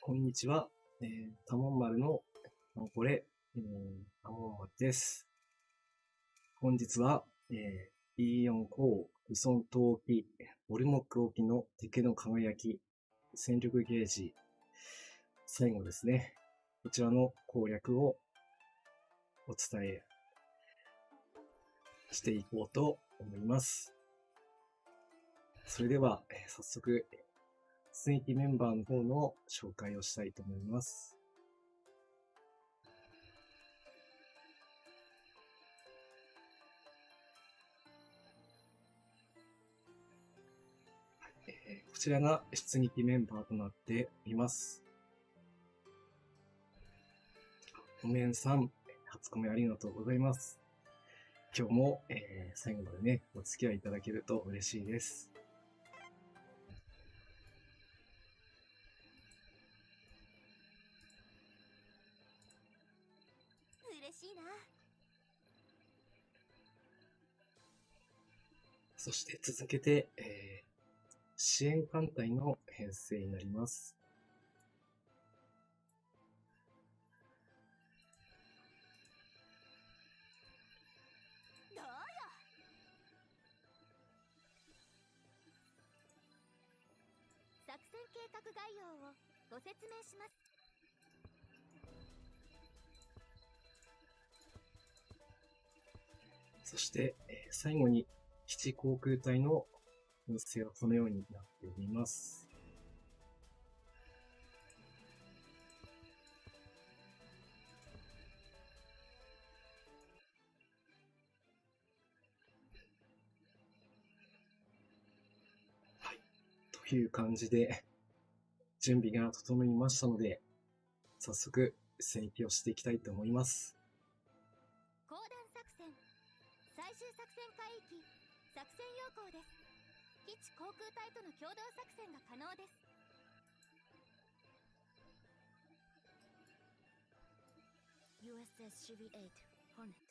こんにちは。多聞丸のこれ、多聞丸です。本日は、E4 項、ウソント沖、オルモック沖の敵の輝き、戦力ゲージ、最後ですね。こちらの攻略をお伝えしていこうと思います。それでは、早速、出撃メンバーの方の紹介をしたいと思います。こちらが出撃メンバーとなっています。おめんさん、初コメありがとうございます。今日も、最後までね、お付き合いいただけると嬉しいです。嬉しいな。そして続けて、支援艦隊の編成になります。どうよ。作戦計画概要をご説明します。そして、最後に基地航空隊の編成はこのようになっております。はい。という感じで、準備が整いましたので、早速、戦役をしていきたいと思います。公団作戦、最終作戦海域、作戦要項です。基地航空隊との共同作戦が可能です。USS CV-8 ホーネット、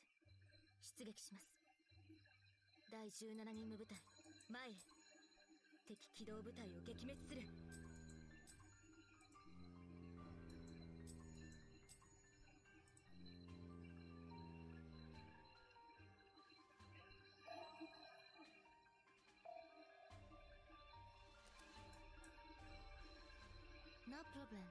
出撃します。第17任務部隊、前へ。敵機動部隊を撃滅する。No problem。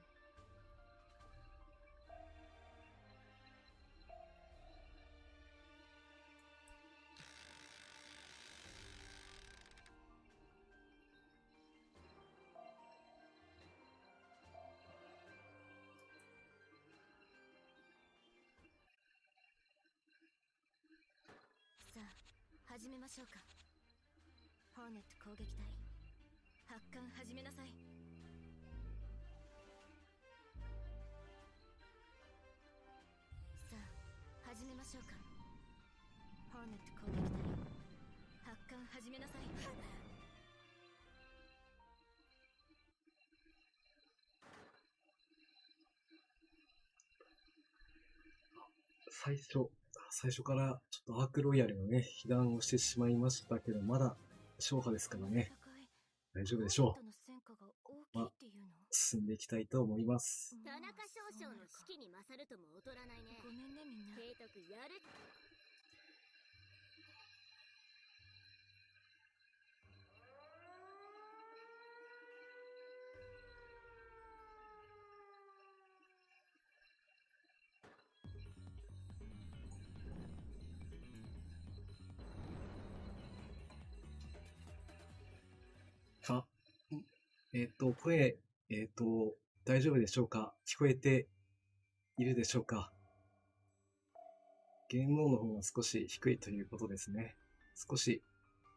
さあ、始めましょうか。ホーネット攻撃隊、発艦始めなさい。さあ、始めましょうか。ホーネット攻撃隊、発艦始めなさい。最初からちょっとアークロイヤルのね、被弾をしてしまいましたけど、まだ勝破ですからね、大丈夫でしょう。まあ、進んでいきたいと思います。田中少将の指揮に勝るとも劣らないね。ごめんねみんな。提督やる。あ、声、大丈夫でしょうか？聞こえているでしょうか？ゲーム音の方が少し低いということですね。少し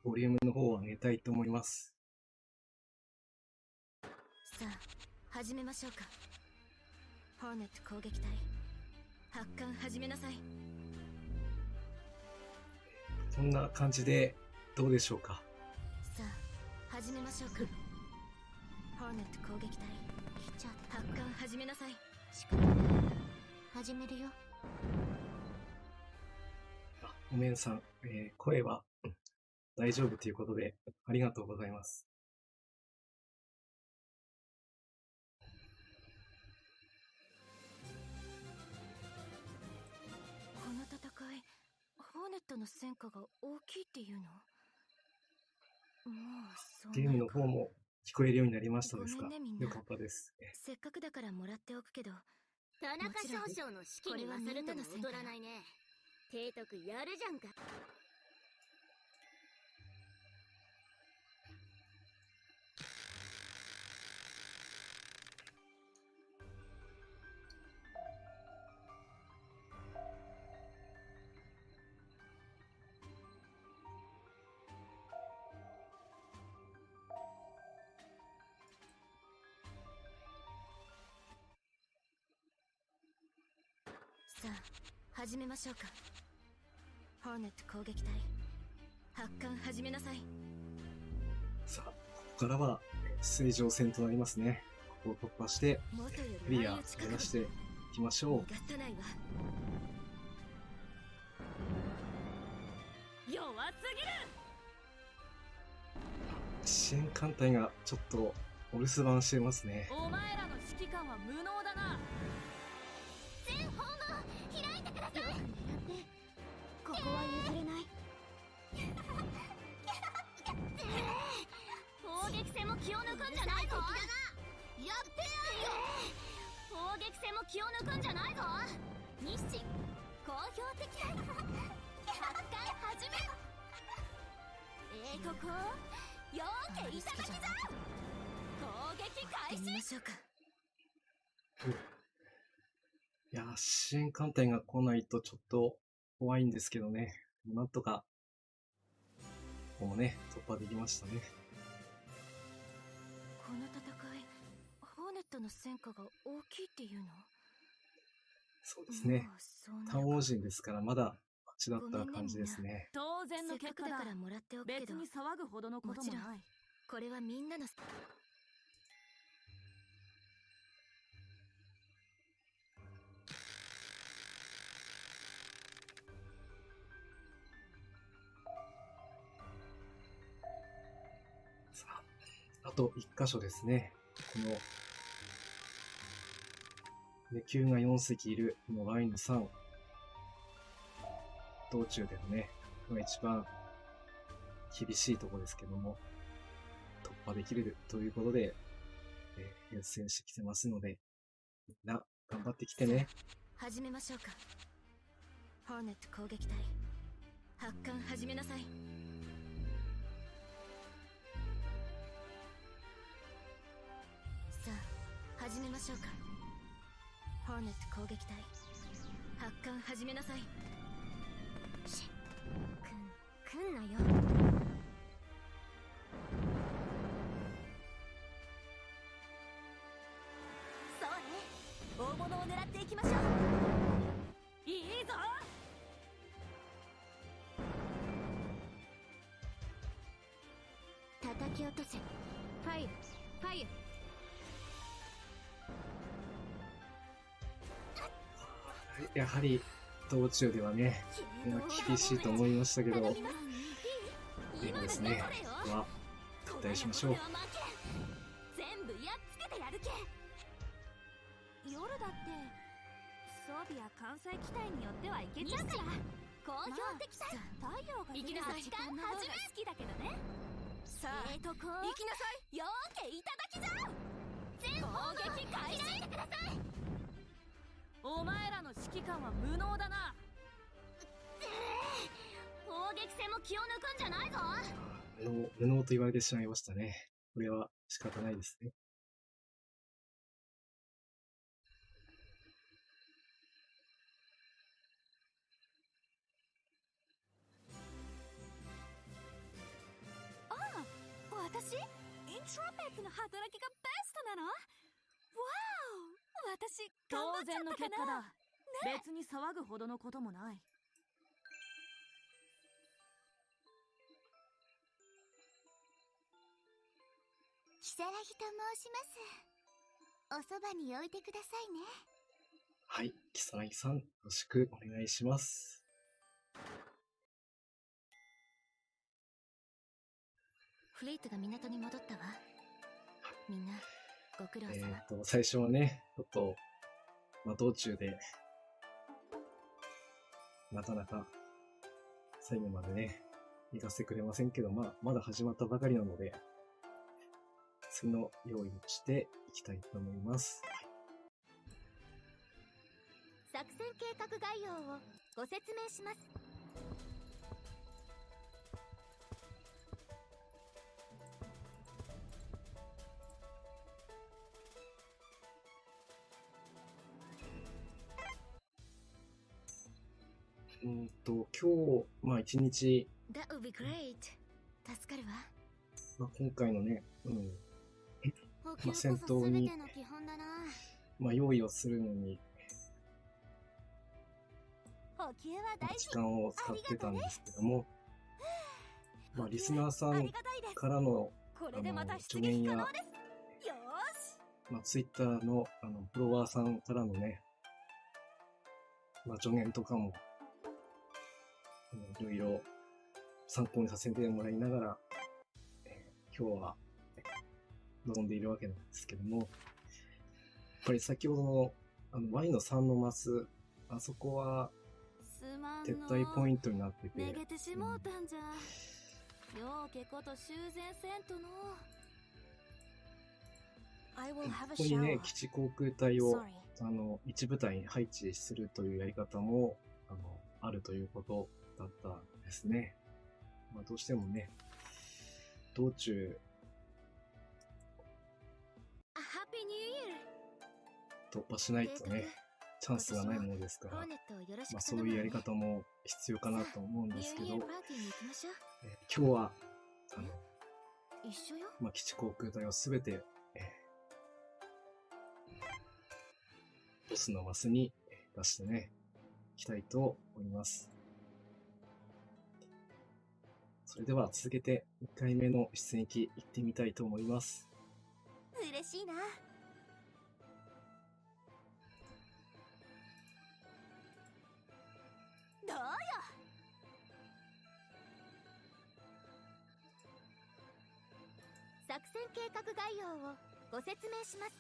ボリュームの方を上げたいと思います。さあ、始めましょうか。ホーネット攻撃隊、発艦始めなさい。こんな感じでどうでしょうか？さあ、始めましょうか。ホーネット攻撃隊、来ちゃった。発艦始めなさい。仕方ない。始めるよ。おめんさん、声は大丈夫ということでありがとうございます。トの戦果が大きいっていうの？もうそうゲームの方も聞こえるようになりましたですか？ごめんねみんなよかったです。せっかくだからもらっておくけど、田中もちろん少将の士気に勝るとも劣らないね。提督やるじゃんか。さあ始めましょうか。ホーネット攻撃隊発艦始めなさい。さあ、ここからは水上戦となりますね。ここを突破して元よクリア目り前を近く指していきましょう。逃がさないわ。弱すぎる。支援艦隊がちょっとお留守番してますね。お前らの指揮官は無能だな。全方門開いてください。狙ってここは譲れない。砲撃戦も気を抜くんじゃないぞ。やってやるよ。砲撃戦も気を抜くんじゃないぞ。日清好評的発艦始め。英国をよーけいただきぞ。攻撃開やってみま始。しょうか。いやー、支援艦隊が来ないとちょっと怖いんですけどね。なんとか、ここもね、突破できましたね。この戦い、ホーネットの戦果が大きいっていうの？そうですね。もうそうな単るか。王人ですからまだ勝ちだった感じですね。当然のせっか結果だ。くだからもらっておくけど、別に騒ぐほどのこともない。これはみんなの。さあ、あと1箇所ですね。この、で、級が4隻いる、このライン3。道中でのね、これが一番厳しいところですけども、突破できるということで、遠征してきてますので、みんな頑張ってきてね。始めましょうか。ホーネット攻撃隊発艦始めなさい。さあ始めましょうか。ホーネット攻撃隊発艦始めなさい。来んなよ。そうね。大物を狙っていきましょう。いいぞ。叩き落とせ。ファイルファイル。やはり、道中ではね、厳しいと思いましたけど、でもですね、ここは、撤退しましょう。全部やっつけてやるけ。夜だって装備や艦載機体によってはいけちゃうから。好評的さ。太陽が出る時間の方が好きだけどね。さあ行きなさい。よーけいただきぞ。全砲撃開始してください。お前らの指揮官は無能だな。砲撃戦も気を抜くんじゃないぞ。無能と言われてしまいましたね。これは仕方ないですね。ああ、私イントロペットの働きがベストなの？わお、私頑張っちゃったかな。別に騒ぐほどのこともない。如月と申します。おそばに置いてくださいね。はい、木更木さん、よろしくお願いします。フリートが港に戻ったわ。みんなご苦労様。最初はね、ちょっと、道中で、なかなか最後までね、行かせてくれませんけど、まだ始まったばかりなので、次の用意をしていきたいと思います。作戦計画概要をご説明します。今日、一日、That would be great. 助かるわ。今回のね、補給こそ戦闘に全ての基本だな。用意をするのに、補給は大時事。間を使ってたんですけども、リスナーさあんりがたいです。からの、これでまた出助言や撃可能です。よーし。ツイッターの、フォロワーさんからのね、助言とかも、いろいろ参考にさせてもらいながら、今日は臨んでいるわけなんですけども、やっぱり先ほどの、Y の3のマス、あそこはすまん撤の退ポイントになってて、めげてしもうたんじゃ。ようけこと修繕せんとの。I will have こ a こにね、 shower. 基地航空隊を Sorry. 一部隊に配置するというやり方も、あるということだったんですね。どうしてもね、道中、A happy new year. 突破しないとね、チャンスがないものですから、ホーネットをよろしくそういうやり方も必要かなと思うんですけど、ニューイヤーパーティーに行きましょう。今日は、一緒よ。基地航空隊をすべて、ボスのマスに出してね、いきたいと思います。それでは続けて1回目の出撃行ってみたいと思います。嬉しいな。どうよ。作戦計画概要をご説明します。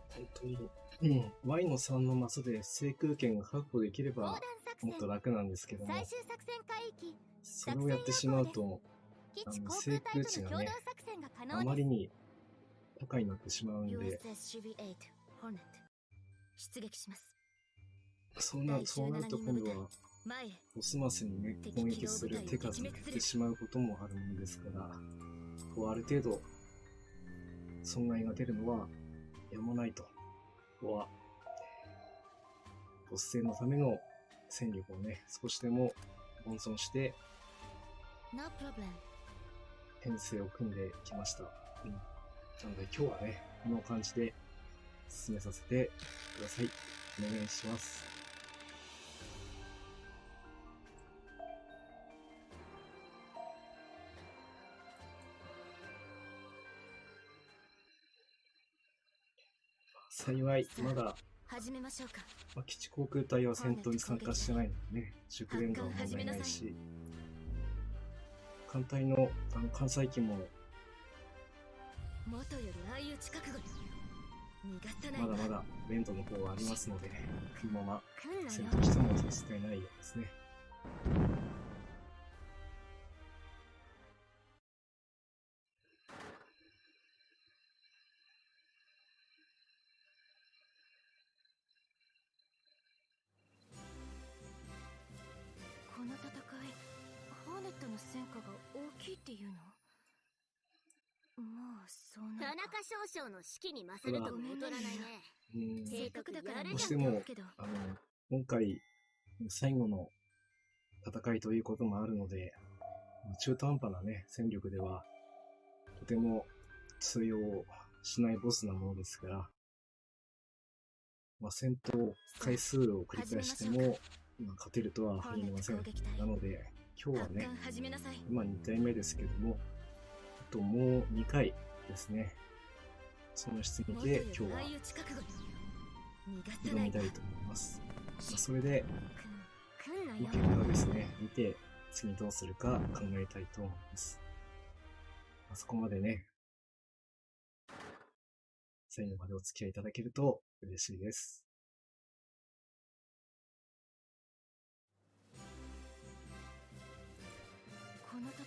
本当に、Y の3のマスで制空権が確保できれば横断作もっと戦楽なんですけども、最終作戦海域それをやってしまうと、基地航空隊との共同作戦が可あ能です。まりに高になってしまうんで、 USS CV-8 ホーネット出撃します。そうなると今度は前へ。ボスマスにね、攻撃する手数が減ってしまうこともあるものですから、こうある程度損害が出るのはやむないと。ここはボス戦のための戦力をね、少しでも温存して No problem. 編成を組んできました。なので今日はね、この感じで進めさせてください。お願いします。幸い、まだ、始めましょうか。基地航空隊は戦闘に参加してないのでね、熟練度は問題ないし、艦隊の艦載機も元より相打ち覚悟。逃がさないわ。まだまだ連度の方はありますので、このまま来んなよ。戦闘しても差し支えないようですね。この戦い、ホーネットの戦果が大きいっていうの？まあ、そうな田るか。中少将の指揮に勝るとも劣らないね。正確だからどうしてもけど、今回、最後の戦いということもあるので、中途半端なね、戦力では、とても通用しないボスなものですから、戦闘回数を繰り返しても、勝てるとは言えません。なので、今日はね、始めなさい。今2回目ですけども、あともう2回ですね。その出撃で今日は挑みたいと思います。それで、結果ですね、見て次どうするか考えたいと思います。そこまでね、最後までお付き合いいただけると嬉しいです。この戦い、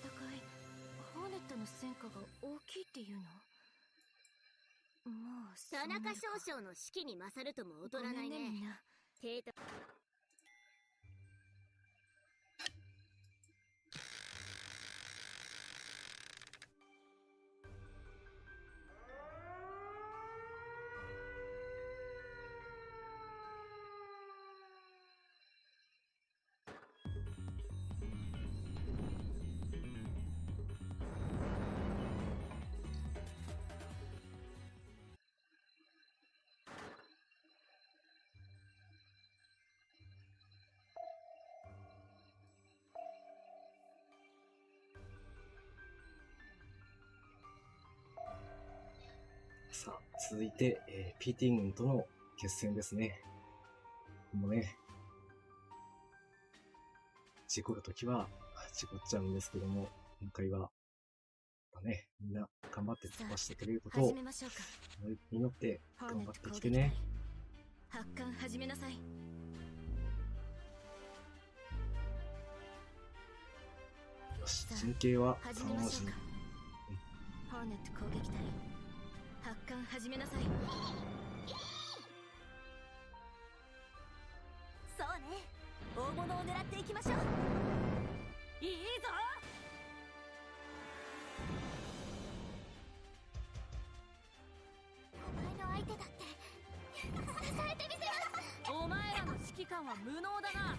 ホーネットの戦果が大きいっていうの？もう田中少将の士気に勝るとも劣らないね。みんな。提督さあ、続いて、PT 軍との決戦ですね。もうね、事故るときは事故っちゃうんですけども、今回は、みんな頑張って飛ばしてくれることを始めましょうか。祈ってホー頑張っネット攻撃てきてね。隊。発艦始めなさい。よし、陣形は始3文字にめましょうか。ホーネット攻撃隊。発艦始めなさい。そうね、大物を狙っていきましょう。いいぞ。お前の相手だって支えてみせますお前らの指揮官は無能だな。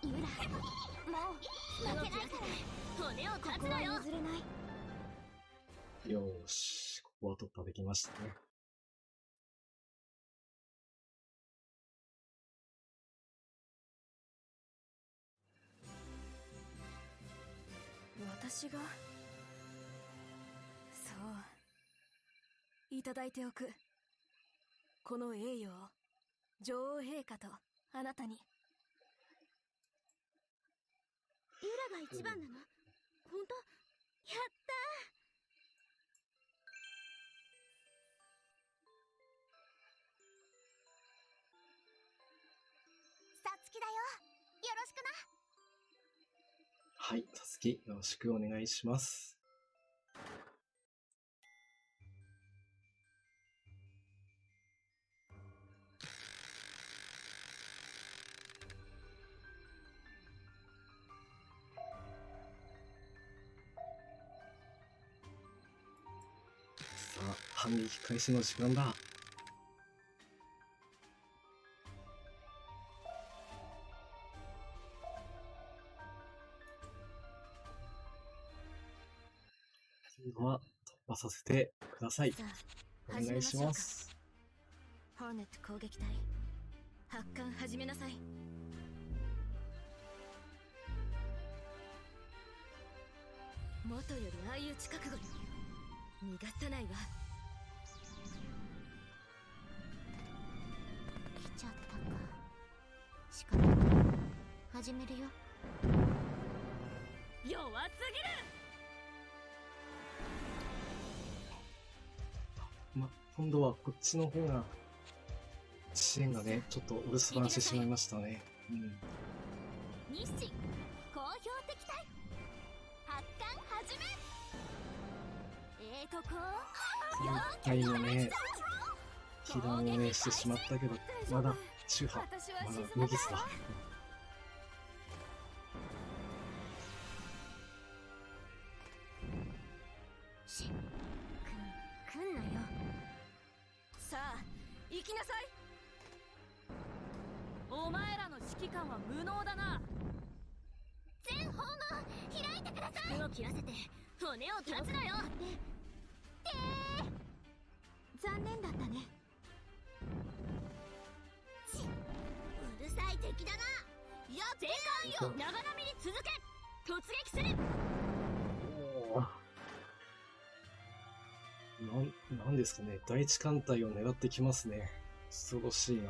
ユラ、もう負けないから骨を断つのよ。譲れない。よーし、ここは突破できましたね。私が？そういただいておく。この栄誉を女王陛下とあなたに。ユラが一番なの？本当？やったさつきだよ、よろしくな。はい、さつき、よろしくお願いします。さあ、反撃開始の時間だ。今度は突破させてください。さおあ、始願いしめましょうか。ます。ホーネット攻撃隊。発艦始めなさい。元より相打ち覚悟よ。逃がさないわ。来ちゃったか。仕方ない。始めるよ。弱す今度はこっちの方が、支援がね、ちょっとお留守番してしまいましたね。うん。ぎる。日清好評敵対発艦始め。前回のね、被弾をね、してしまったけど、まだ中波、私はまだ沈無傷だ。来んなよ。さあ、行きなさい。お前らの指揮官は無能だな。全方門開いてください。手を切らせて骨を断つのよ。残念だったね。うるさい敵だな。やってかんよ。長波に続け。突撃する。おーなんですかね、第一艦隊を狙ってきますね。恐ろしいな。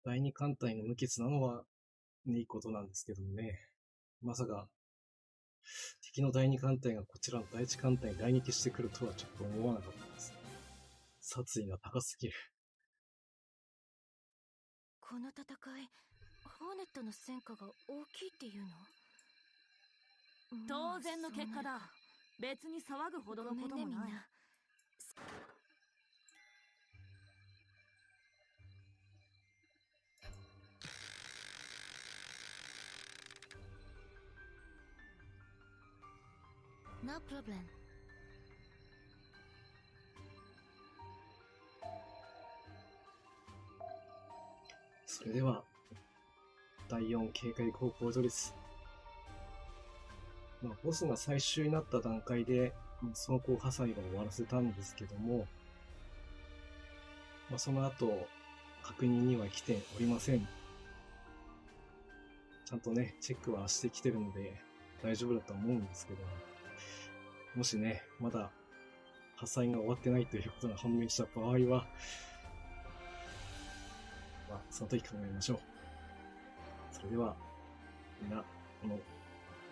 第二艦隊の無欠なのは、ね、いいことなんですけどもね。まさか、敵の第二艦隊がこちらの第一艦隊に来撃してくるとはちょっと思わなかったです。殺意が高すぎる。この戦い、ホーネットの戦果が大きいっていうの？当然の結果だ。別に騒ぐほどのこともない。ごめんねみんな。No problem. それでは、第4警戒航行序列。ボスが最終になった段階で、装甲破砕を終わらせたんですけども、その後、確認には来ておりません。ちゃんとね、チェックはしてきてるので、大丈夫だと思うんですけど、もしね、まだ破砕が終わってないということが判明した場合は、その時考えましょう。それでは、みんな、この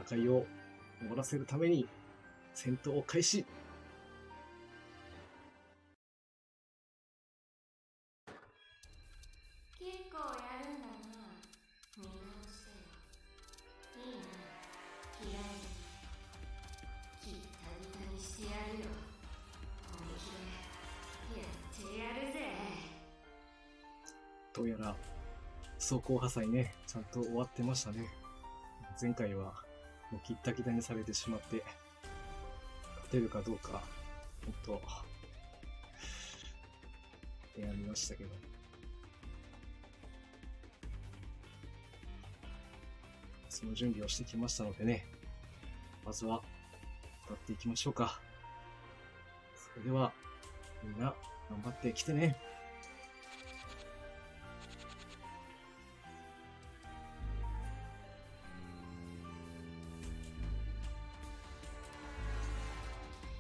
戦いを終わらせるために、戦闘を開始。結構やるんだな。見直してよ。いいな。嫌いだ。ギタギタにしてやるよ。本気でやってやるぜ。どうやら、装甲破砕ね、ちゃんと終わってましたね。前回は、もうギッタギタにされてしまって、勝てるかどうか、悩みましたけど。その準備をしてきましたのでね、まずは、歌っていきましょうか。それでは、みんな、頑張ってきてね。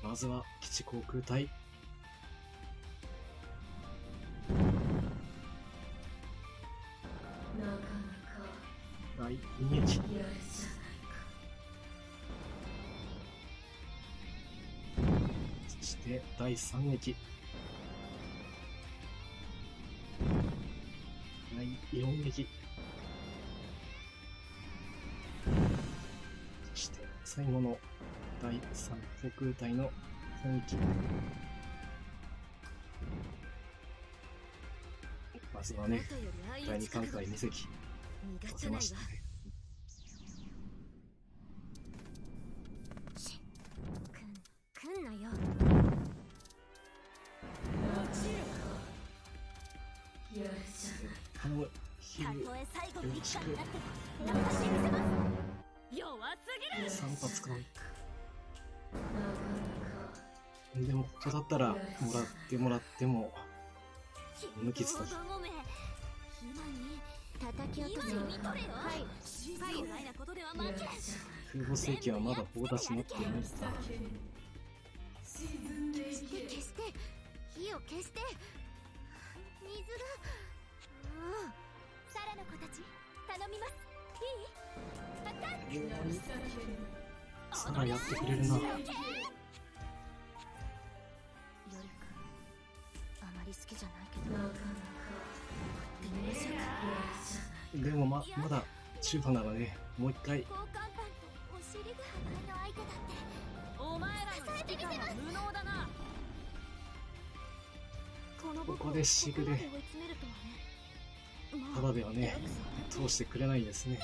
まずは基地航空隊。なかなか第2撃。やるじゃないか。そして第3撃。第4撃。そして最後の第3航空隊の攻撃。まずはね、第2艦隊2隻逃が当さないわ。てましたね。来んなよ。やるじゃない。頼む、ヒールたとえ最後の一よろしく回になっても流してみせます。弱すぎる。3発か。でもここだったらもらっても無傷だ。叩き落とす。今に見とれよ。はい。こないなことでは負けん。空母世紀はまだ棒立ちになっていないんだ。消して火を消して水が。サラの子たち頼みます。いい？アタック。さらやってくれるな。夜かあまり好きじゃないけど。でもまだ中華ならね、もう一回。交換パンとお尻が前の相手だってお前らの指揮官は無能だな。ここでシグでただではね通してくれないですね。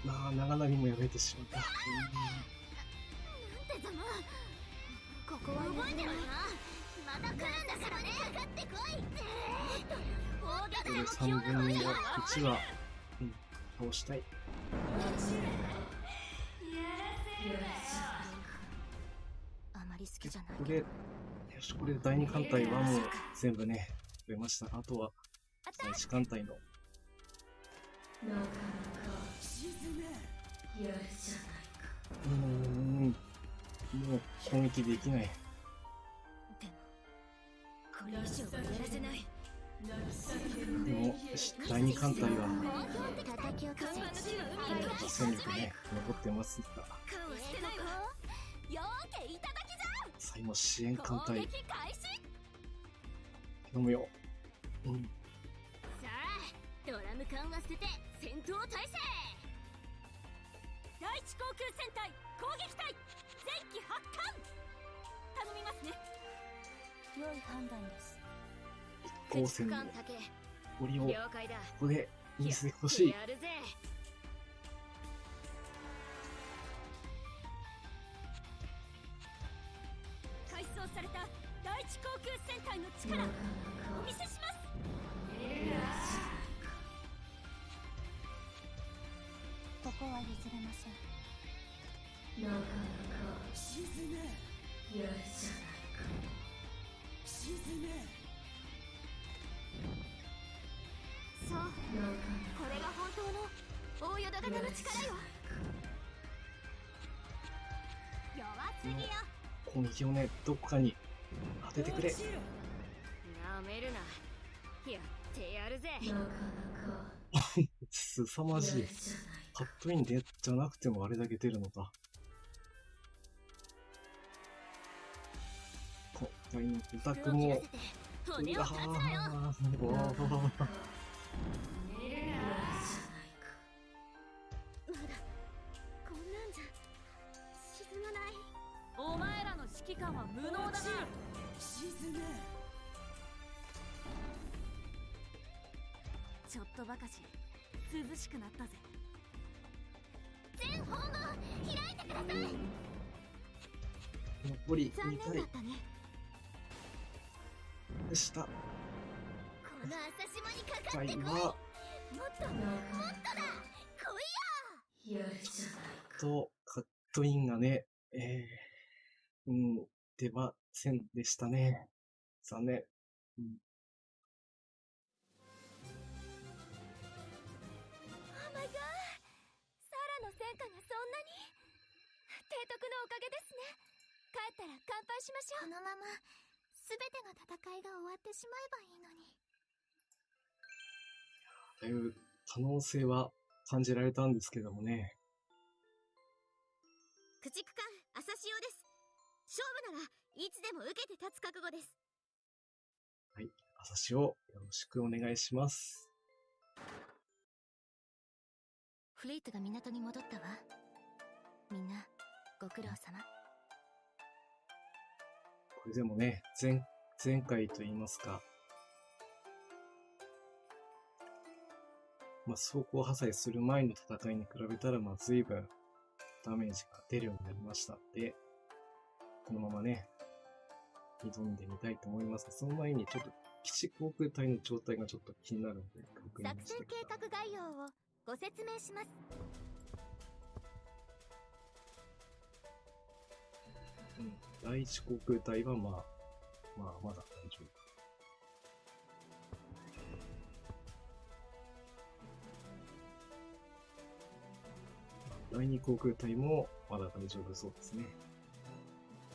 長波もやめてしまった。なんてざま。ここは覚えてろよな。また来るんだからね。かかってこいって。これで3分の1は、倒したい。あまり好きじゃないこれ、よし、これで第2艦隊はもう全部ね、増えました。あとは、第1艦隊の。もう攻撃できない。でもこれ以上はやらせない。でも、第二艦隊は、叩き落とせ。戦力ね、残ってますが、缶は捨てないわ。よーけいただきじ最後支援ゃ艦隊、ん。攻撃開始。頼むよ。うん。さあ、ドラム缶は捨てて戦闘態勢。第一航空戦隊攻撃隊前期発艦。頼みますね。良い判断です。一光線の駆逐艦竹檻をこ了解だ。こで見せてほしい。やるぜ。改装された第一航空戦隊の力お見せします。ここは譲れません。なかなか沈めやるじゃないか。沈めそう、これが本当の大淀型の力よ。弱すぎよ。攻撃をね、どこかに当ててくれ。なめるな。やってやるぜ。なかなか凄まじい。やるじゃないカットインでじゃなくてもあれだけ出るのか。今回のオタクも、骨を断つなよ。おーやるじゃないか。まだこんなんじゃ沈まない。お前らの指揮官は無能だな。沈めちょっとばかし涼しくなったぜ。全方門開いてください。残り残2回念だったね。でした。この朝霜にかか回ってこい。もっは、ともっとだ。来いよ。やるじゃないか。カットインがね、出ませんでしたね。残念。オーマイガー。サラの戦果がそんなに。提督のおかげですね。帰ったら乾杯しましょう。このまま全ての戦いが終わってしまえばいいのに。だいぶ可能性は感じられたんですけどもね。駆逐艦朝潮です。勝負ならいつでも受けて立つ覚悟です。はい。朝日をよろしくお願いします。フリートが港に戻ったわ。みんなご苦労様。これでもね、前回と言いますか、装甲破砕する前の戦いに比べたら、随分ダメージが出るようになりましたので、このままね、挑んでみたいと思います。その前にちょっと基地航空隊の状態がちょっと気になるので、確認作して戦計画概要をご説明します。第一航空隊はまだ大丈夫。第二航空隊もまだ大丈夫そうですね。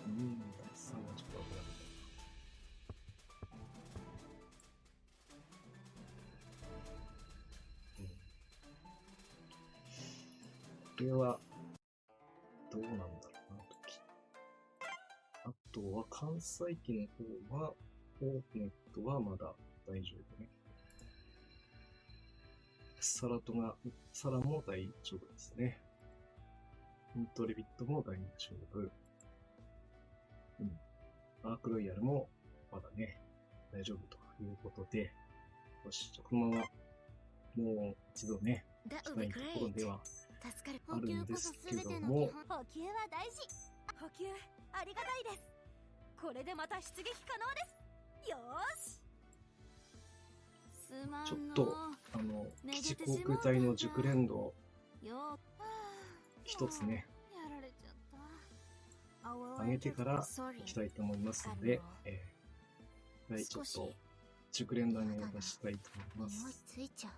第三がちょっと危ない。これは、どうなんだろうな、時。あとは、関西機の方は、オープネットはまだ大丈夫ね。サラも大丈夫ですね。イントレビットも大丈夫。アークロイヤルもまだね、大丈夫ということで、よし、じゃあこのまま、もう一度ね、行きたいところでは助かる。あるんですけども、補給は大事。補給ありがたいです。これでまた出撃可能です。よーし。すまんのちょっと、基地航空隊の熟練度をよ一つね、やられちゃった。上げてから行きたいと思いますので、ちょっと熟練度を出したいと思いま匂いす。ついちゃう。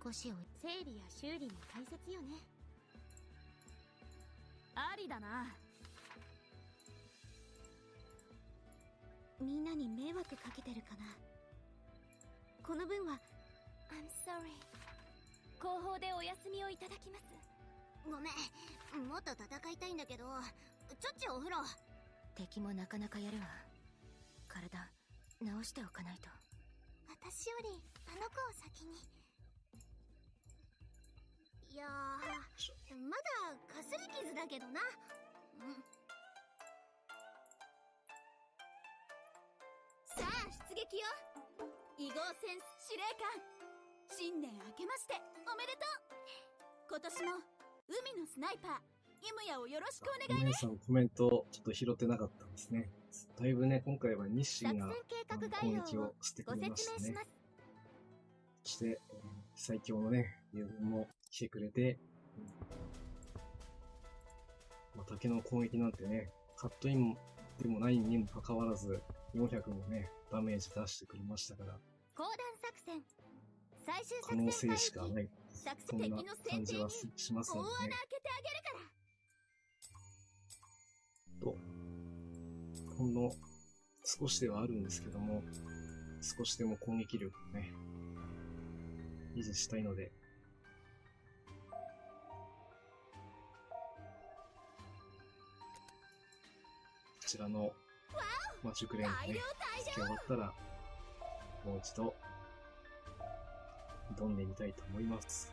少し整理や修理も大切よね。ありだな。みんなに迷惑かけてるかな。この分は I'm sorry。 後方でお休みをいただきます。ごめん、もっと戦いたいんだけど、ちょっちお風呂。敵もなかなかやるわ。体直しておかないと。私よりあの子を先に。いやー、まだかすり傷だけどな。さあ出撃よ。異号戦司令官、新年明けましておめでとう。今年も海のスナイパーイムヤをよろしくお願いね。皆さんコメントちょっと拾ってなかったんですね。だいぶね、今回は日清が作戦計画攻概要撃ををしてごくれましたね説明しま。す。そして、最強のね、友軍も来てくれて、まあ、竹の攻撃なんてね、カットインでもないにもかかわらず、400もね、ダメージ出してくれましたから、講談作戦最終可能作戦性しかない、作そんな戦敵の戦感じは艇にします大穴開のでね。けてあげるから。と、ほんの少しではあるんですけども、少しでも攻撃力をね、維持したいので、こちらの、まあ、熟練のね、大量引き終わったら、もう一度、挑んでみたいと思います。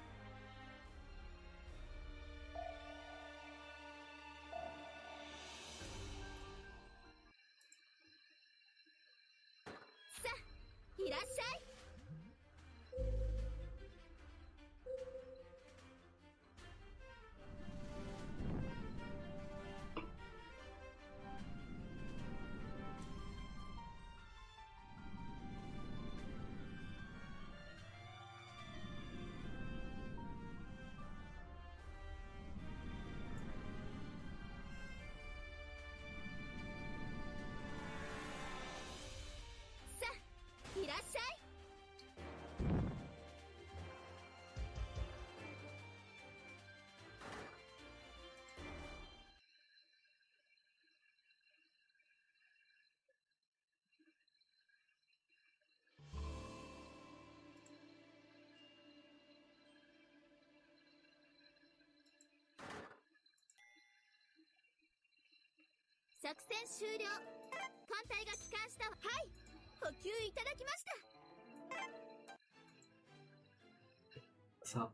さあいらっしゃい。さあいらっしゃい。作戦終了。艦隊が帰還したわ。はい、補給いただきました。さあ、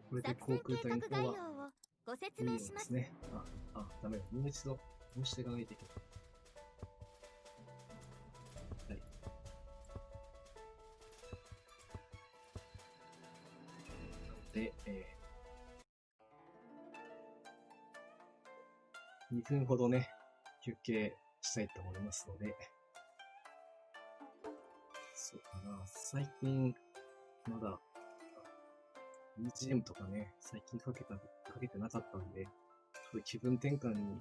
これで作航空隊の戦計画概方は要をご説いいよう明します。ですね。ダメだ。もう一度、押していかないといけない。はい。で、2分ほどね、休憩したいと思いますので、そうかな、最近、まだ、BGM とかね、最近かけてなかったんで、ちょっと気分転換に、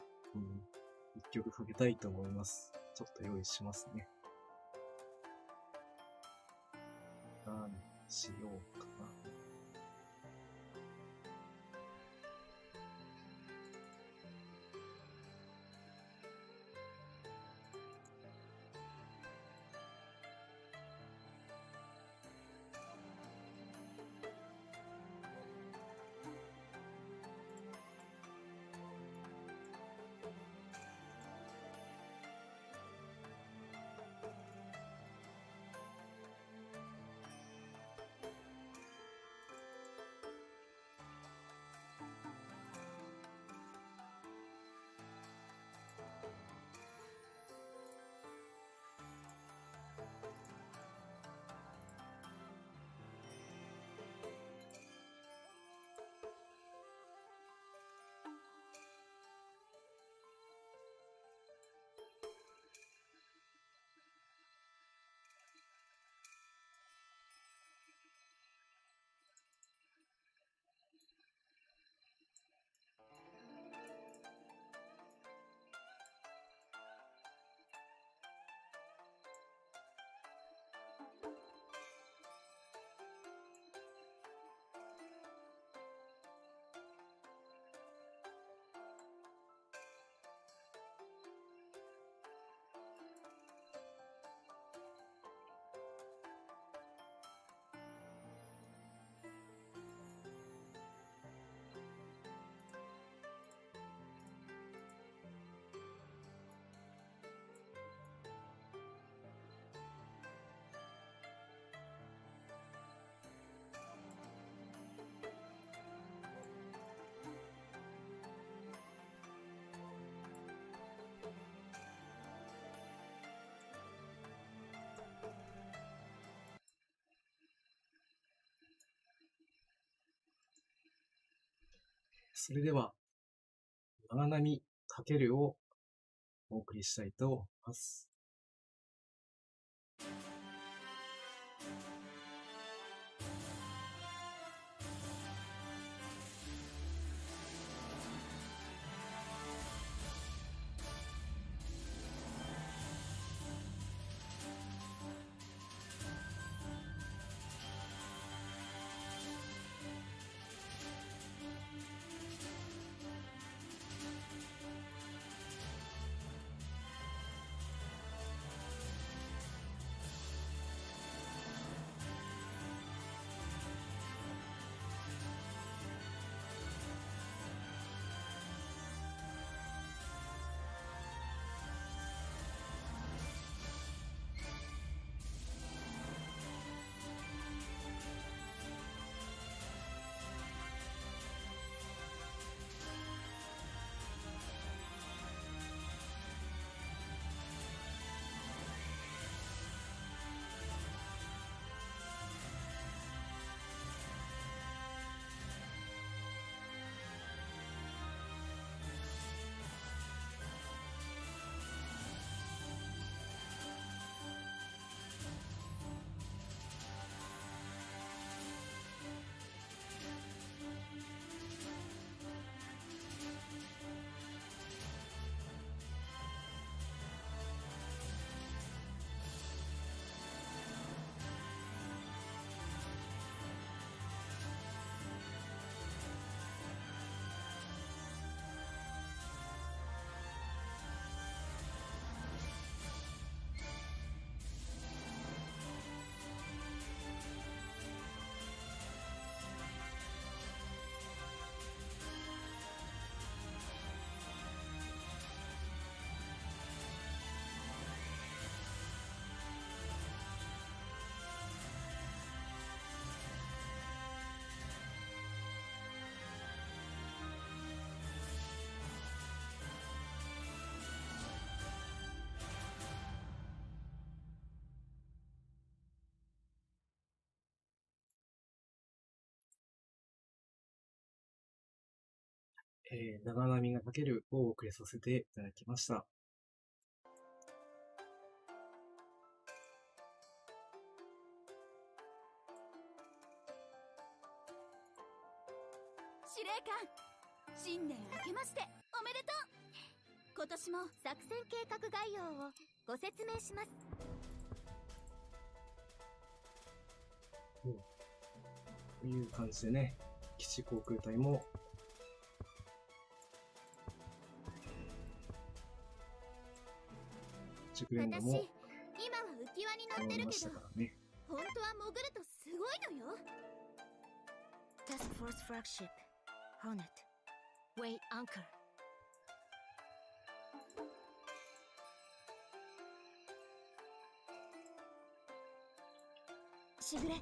一曲かけたいと思います。ちょっと用意しますね。何しようかな。それでは、長波かけるをお送りしたいと思います。長波がかけるをお送りさせていただきました。司令官、新年明けましておめでとう。今年も作戦計画概要をご説明します。という感じでね、基地航空隊も熟練度も私、今は浮き輪に乗ってるけど、ね、本当は潜るとすごいのよ。Task Force Flagship Hornet Weigh Anchor。しぐれ、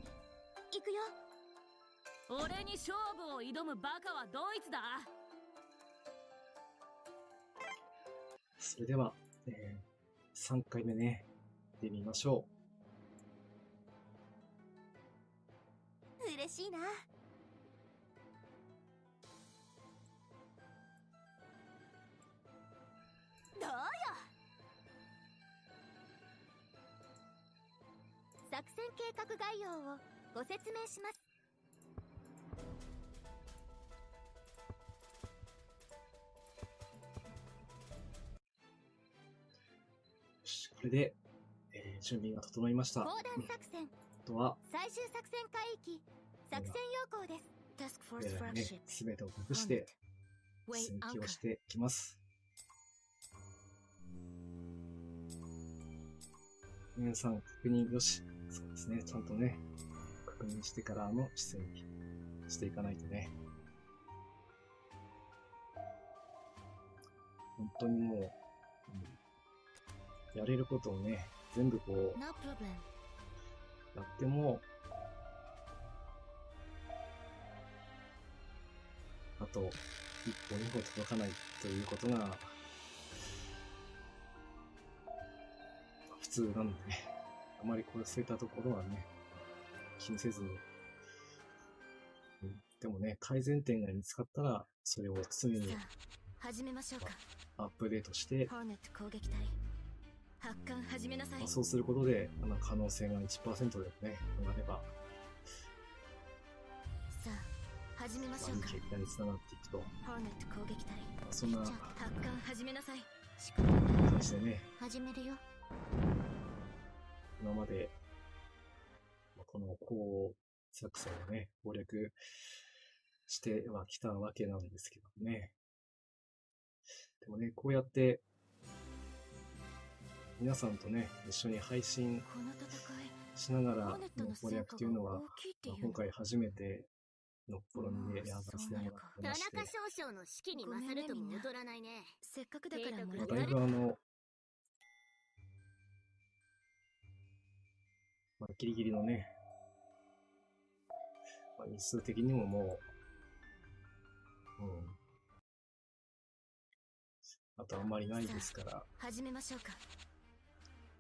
行くよ。俺に勝負を挑むバカはドイツだ。それでは、3回目ね、行ってみましょう。嬉しいな。どうよ。作戦計画概要をご説明します。これで、準備が整いました。砲弾作戦。あとは、最終作戦海域、作戦要項です。タスクフォースフラッシュ。すべてを隠して、戦記をしていきます。皆さん確認よし。そうですね。ちゃんとね、確認してからの出演していかないとね。本当にもう、やれることをね、全部こう、やっても、あと、一歩二歩届かないということが、普通なので、あまりそういったところはね、気にせずに、でもね、改善点が見つかったら、それを常にさあ始めましょうか。アップデートして、ホーネット攻撃隊発艦始めなさい。そうすることで、可能性が 1% でもね、上がれば、さあ始めましょうか。いい結果につながっていくと、ホーネット攻撃隊そんな発艦始めなさい。仕方ない感じでね、始めるよ。今まで、このこう作戦をね、攻略してはきたわけなんですけどね。でもね、こうやって、皆さんとね、一緒に配信この戦いしながらホーネットのの攻成略というのは、果が大きいっていうの。今回初めての試みでやらせてもらって田まして、中少将の士気に勝るとも劣らないね。せっかくだからもらってだいぶギリギリのね、日数的にももう、あとあんまりないですから、始めましょうか。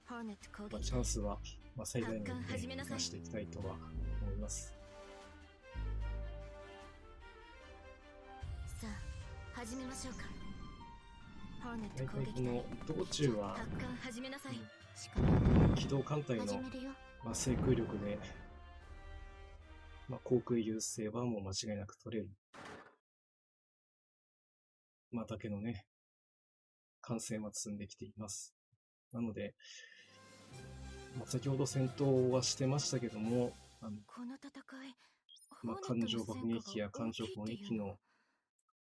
ホーネット攻撃チャンスは、最大限にね、発艦始めなさい出していきたいとは思います。さあ始めましょうか。ホーネッ大ト攻撃隊体この道中は、発艦始めなさい。仕方ない。機動艦隊の始めるよ。制空力で、航空優勢はもう間違いなく取れる。だけのね、完成は積んできています。なので、先ほど戦闘はしてましたけども、この戦い艦上爆撃機や艦上攻撃機の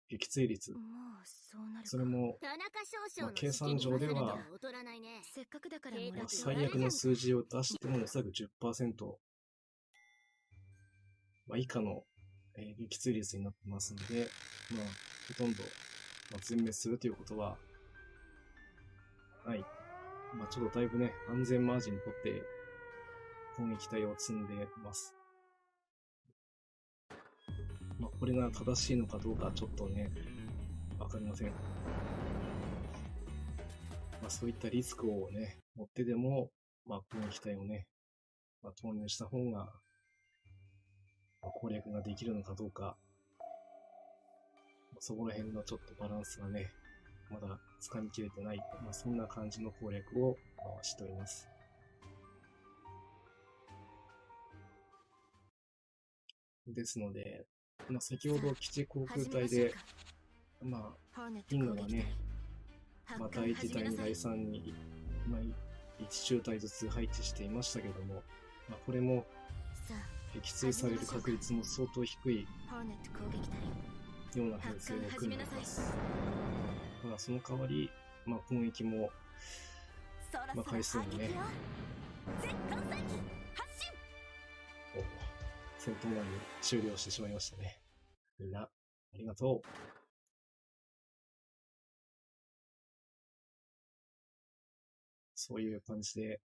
撃墜率、もうそうなるか。それも田中少将の計士気に算上では勝るとも劣らないね。せっかくだからもらって最悪の数字を出してもおそらく 10%、以下の撃墜率になってますので、ほとんど全滅するということはない。ちょっとだいぶね、安全マージンにとって攻撃隊を積んでます。これが正しいのかどうかちょっとね、わかりません。そういったリスクをね、持ってでも、攻撃隊をね、投入した方が、攻略ができるのかどうか、そこら辺のちょっとバランスがね、まだ掴みきれてない、そんな感じの攻略をしております。ですので、先ほど基地航空隊で、インドがね、第1、第2、第3に、1中隊ずつ配置していましたけども、これも撃墜される確率も相当低いような編成を組んでいます。その代わり、攻撃も、回数もね、戦闘内に終了してしまいましたね。みんな、ありがとう。そういう感じで、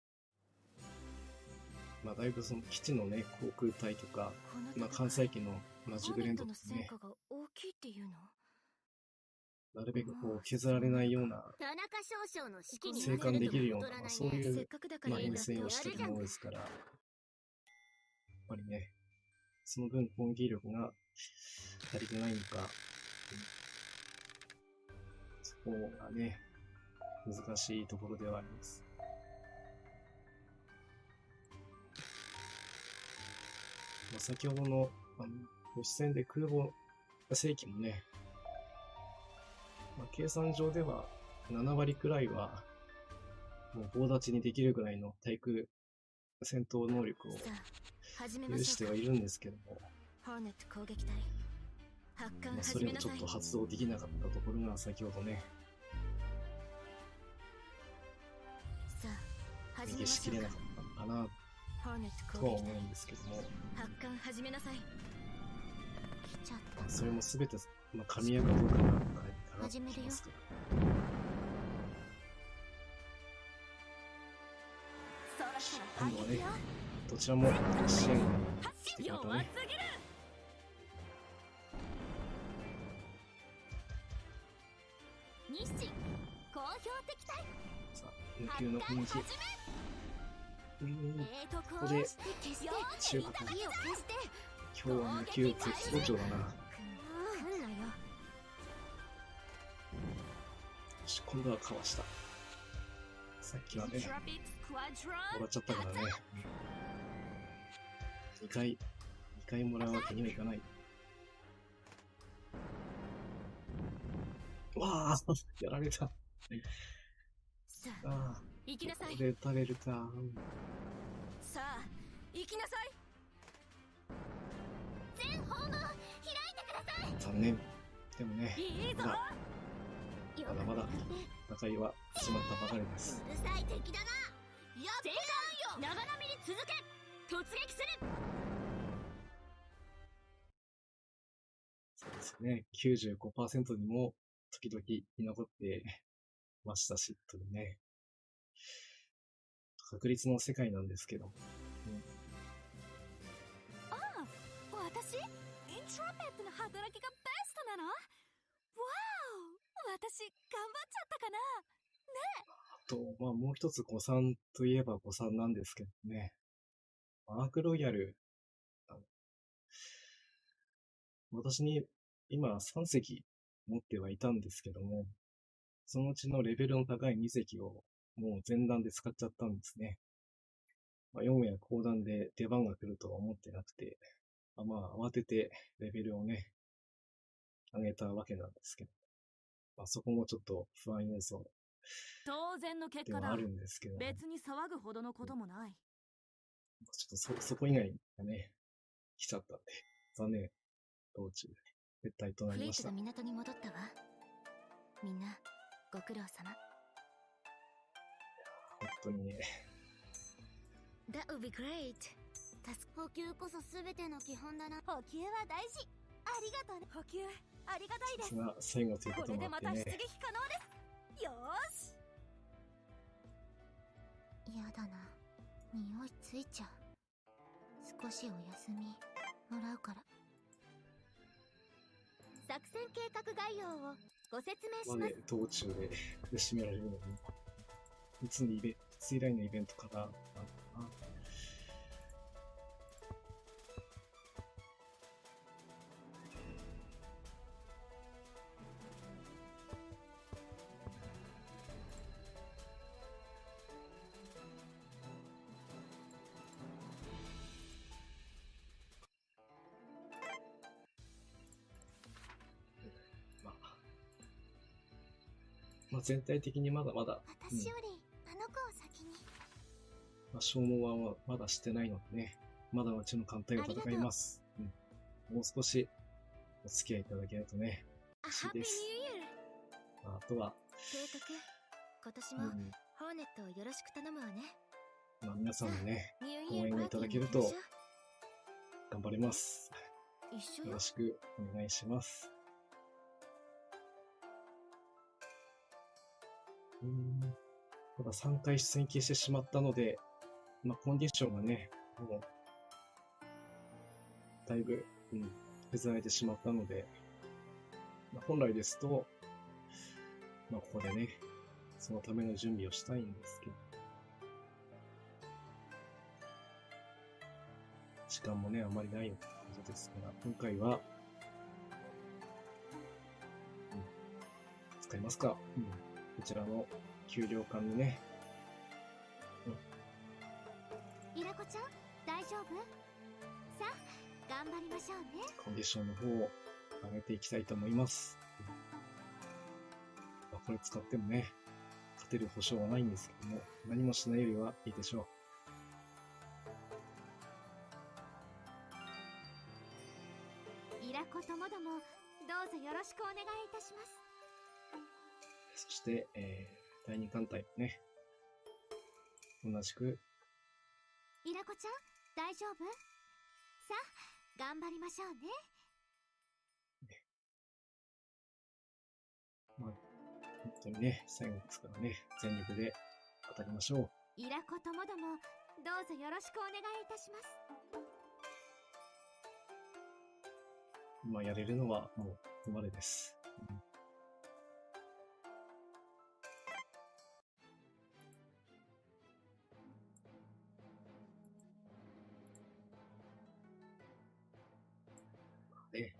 だいぶその基地のね、航空隊とか、艦載機の熟練度とかね、なるべく削られないような、田中少将の士気に生還できるような、勝るとも劣らないね。そういう編成をやしているるじゃんものですから、やっぱりね、その分攻撃力が足りてないのか、そこがね、難しいところではあります。先ほどの、予視戦で空母正規もね、計算上では7割くらいは、もう棒立ちにできるぐらいの対空戦闘能力を有してはいるんですけども、それをちょっと発動できなかったところが先ほどね、逃げしきれなかったのかなとは思うんですけども、それも全て、噛み合うかどうかがかかってきますから。今度はね、どちらも支援がしてきまたね。日清好評敵対さあ、無給の雰囲気。ここで中核今日はね、9絶好調だな。よ来んなよ。し、今度はかわした。さっきはね、トラピックスクワドロンもらっちゃったからね。2回もらうわけにはいかない。わあ、やられた。さあ、ああ、行きなさいこ。れ打たれるか。さあ、行きなさい。全方門開いてください。残念。でもね、いいぞ。まだよまだまだ戦いは始まったばかりです。うるさい敵だな。やっ正解よ。長波に続け。突撃する。そうですね。95% にも時々居残ってましたし、というね。確率の世界なんですけど。ああ、私イントラペットの働きがベストなの？わお、私頑張っちゃったかな。あと、まあもう一つ誤算といえば誤算なんですけどね。アークロイヤル、あの私に今3隻持ってはいたんですけども、そのうちのレベルの高い2隻をもう前段で使っちゃったんですね。まあ、4や後段で出番が来るとは思ってなくて、まあ慌ててレベルをね、上げたわけなんですけど、まあそこもちょっと不安要素当然の結果だではあ。るんですけど、別に騒ぐほどのこともない。ちょっとそこ以外がね、来ちゃったんで、残念、道中、撤退となりましたフリートが。港に戻ったわ。みんなご苦労様。本当にね、That would be great. 補給こそ全ての基本だな。補給は大事。ありがとうね。補給ありがたいです。が最後というここれともあってねでまた出、撃可能です。よーし。やだな。匂いついちゃう。少しお休みもらうから。作戦計画概要をご説明します。まで道中で苦しめられるのに、いつ以来のイベントからなのかな。まあ全体的にまだまだ、私よりあの子を先に。消耗はまだしてないのでね、まだうちの艦隊を戦います。もう少しお付き合いいただけるとね、嬉しいです。あとは、提督、今年もうんホーネットをよろしく頼むわね。皆さんのね、ニューイヤー応援をいただけるとパーティーに行きましょ頑張ります。う。一緒よよろ。しくお願いします。ただ3回出演消してしまったので、コンディションがね、もう、だいぶ、崩れてしまったので、本来ですと、ここでね、そのための準備をしたいんですけど、時間もね、あまりないことですから、今回は、使いますか。こちらの給料管にね、イラコちゃん大丈夫？さあ頑張りましょうね。コンディションの方を上げていきたいと思います。これ使ってもね、勝てる保証はないんですけども、何もしないよりはいいでしょイラコともどもどうぞよろしくお願いいたします。う。そして、第二艦隊もね、同じく、イラコちゃん大丈夫？さあ頑張りましょうね。本当にね、最後ですからね、全力で当たりましょう。イラコともどもどうぞよろしくお願いいたします。今やれるのはもうここまでです。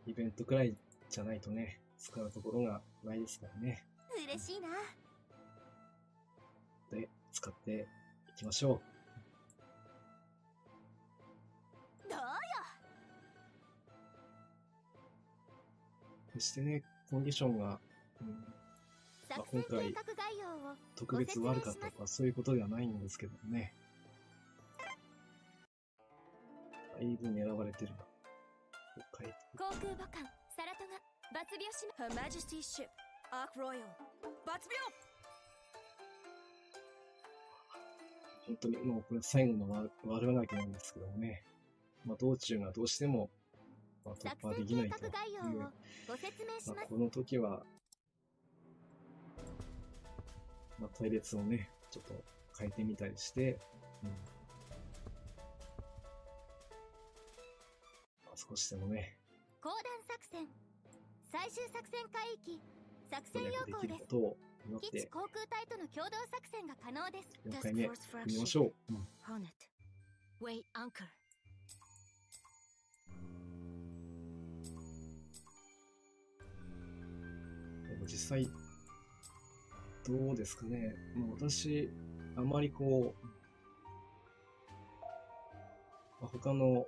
イベントくらいじゃないとね、使うところがないですからね。嬉しいな。で、使っていきましょどうよ。う。決してね、コンディションが、作今回戦計画概要を特別悪かったとかそういうことではないんですけどね。いい分に選ばれてるな。書いて航空母艦サラトガ抜病しま Her Majesty's ship, Ark Royal. 抜病本当にもうこれ最後の悪あがきなんですけどもね。道中がどうしても、突作破で戦計画きないという。概要をご説明します。この時は、隊列をね、ちょっと変えてみたりして、少しでもね、公団作戦最終作戦海域作戦攻要項です。略できることを祈っ基地て、航空隊との共同作戦が可能です。 4 Task 回目、 Force 見ま Flagship. しょう。 Hornet. Weigh anchor. でも実際、どうですかね。私、あまりこう、他の、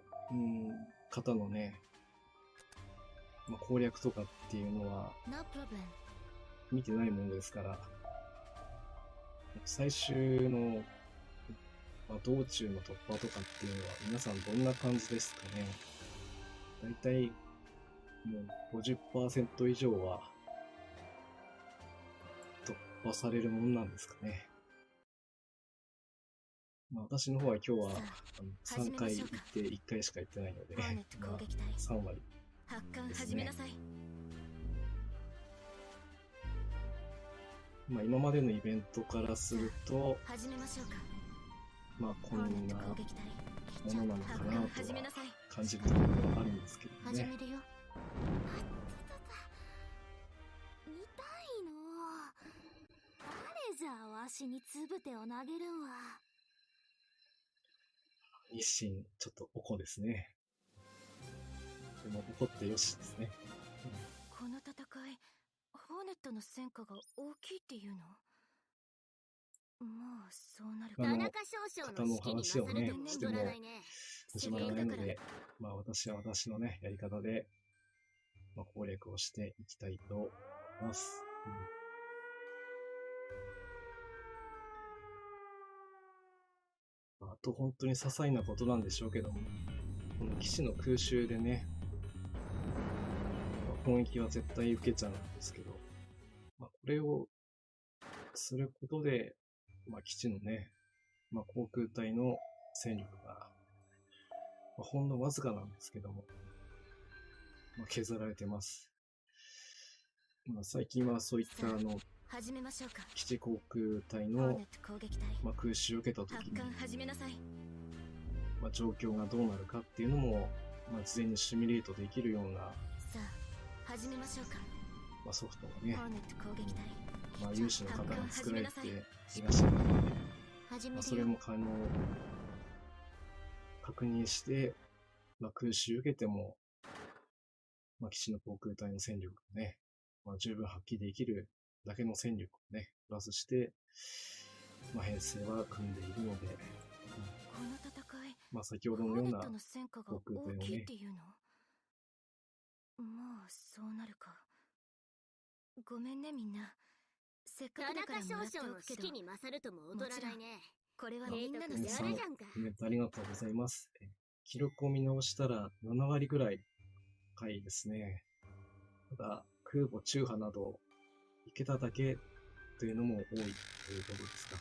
方のね、攻略とかっていうのは No problem. 見てないものですから、最終の、道中の突破とかっていうのは皆さんどんな感じですかね。だいたいもう 50% 以上は突破されるものなんですかね。私の方は今日は3回行って1回しか行ってないので、 Hornet 攻撃隊。 3割。発艦始めなさい。今までのイベントからすると、始めましょうか。こんな Hornet も攻撃隊。のなのか発なとは艦始めなさい。感じるところがあるんですけどね。始めるよ。痛いの。誰じゃあわしにつぶてを投げるんは。日清、ちょっとおこですね。でも怒ってよしですね。この戦い、ホーネットの戦果が大きいっていうの？まあ、そうなるか。あの田中少々の指揮に勝るとも方の話をね劣らないね。始まらないので、私は私のね、やり方で、攻略をしていきたいと思います。あと本当に些細なことなんでしょうけども、この騎士の空襲でね、攻撃は絶対受けちゃうんですけど、これをすることで、基地のね、航空隊の戦力が、ほんのわずかなんですけども、削られてます。最近はそういった始めましょうか。基地航空隊ホーのネット攻撃隊。空襲を受けた時に、発艦始めなさい。状況がどうなるかっていうのも、事前にシミュレートできるような、さあ、始めましょうか。ソフトがねホ、ーネット攻撃隊。有志の方が作られていらっしゃるので、始めるよ。それも確認して、空襲を受けても、基地の航空隊の戦力をね、十分発揮できるだけの戦力をね、プラスして、編成は組んでいるので、この戦い、先ほどのようなホーネットの戦果が航空隊を大きいっねていうの？まあ、そうなるか。ごめんね、みんな。せっか田くだから中もらって少々のおくけど、指揮に勝るとも劣らないね。これはみんなの皆さんせいだ。コメントありがとうございます。記録を見直したら7割ぐらい高いですね。ただ、空母中波など、行けただけというのも多いということですか。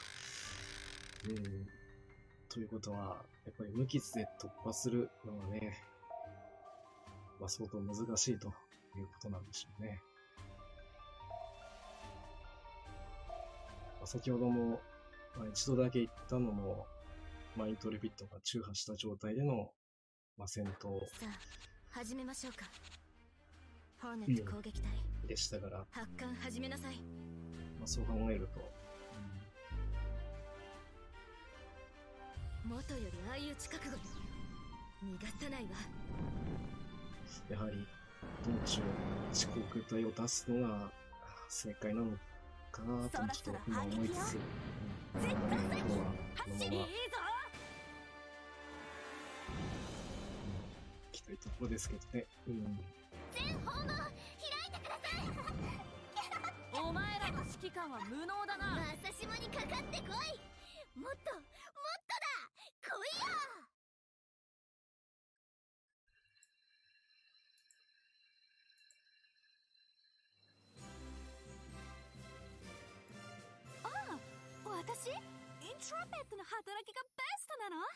ということは、やっぱり無傷で突破するのはね、相当難しいということなんでしょうね。先ほども、一度だけ言ったのも、イントレピットが中波した状態での、戦闘さあ、始めましょうか。ホーネット攻撃隊。でしたから、発艦始めなさい。そう考えると、元より相打ち覚悟。逃がさないわ。やはり道中遅刻隊を出すのが正解なのかなとちょっと今思いつつ、今日はこのまま行きたいところですけどね。全訪問開いてください。お前らの指揮官は無能だな。マサシモにかかってこい。もっともっとだ。来いよ。ああ、私イントラペットの働きがベストなの？わ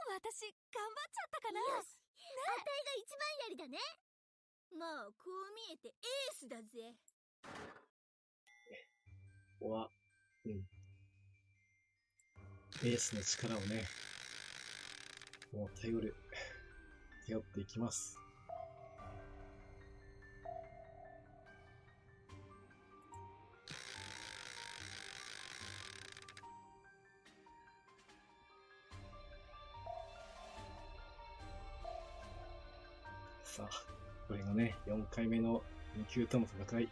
お、私頑張っちゃったかな。よし、あたいが一番やりだね。もうこう見えてエースだぜ。ここは、エースの力をね、もう頼っていきます。さあ、これがね、4回目の2級との戦い。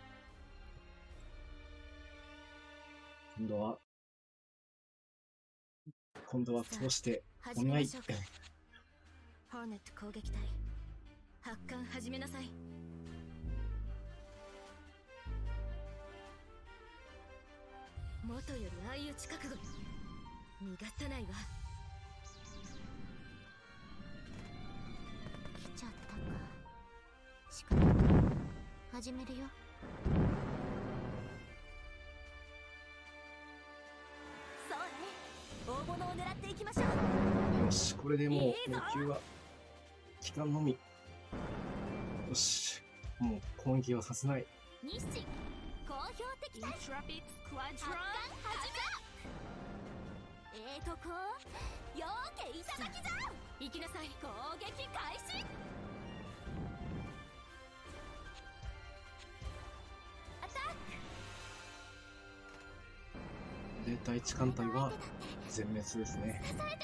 今度は通してお願い。ホーネット攻撃隊、発艦始めなさい。元より相打ち覚悟、逃がさないわ。来ちゃったか。仕方ない。始めるよ。大物を狙っていきましょう。よし、これでもう2級は期間のみ。よし、もう攻撃はさせない。日清好評敵対イントラピックスクワドロン始め。こうよーけいただきぞ。行きなさい。攻撃開始。アタック。で、第一艦隊は全滅ですね。支えてみせます。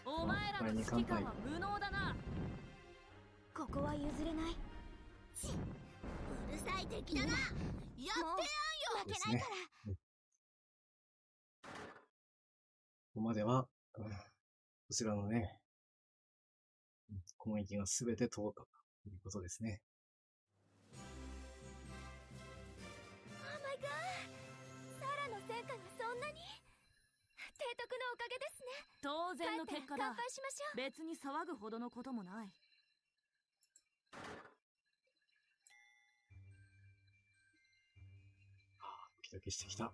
お前らの指揮官は無能だな。ここは譲れない。うるさい敵だな。やってやんよ。負けないから。ここまでは、こちらのね、攻撃が全て通ったということですね。Oh my god！ サラの戦果がそんなに？提督のおかげですね。当然の結果だ。乾杯しましょう。別に騒ぐほどのこともない。ドキドキしてきた。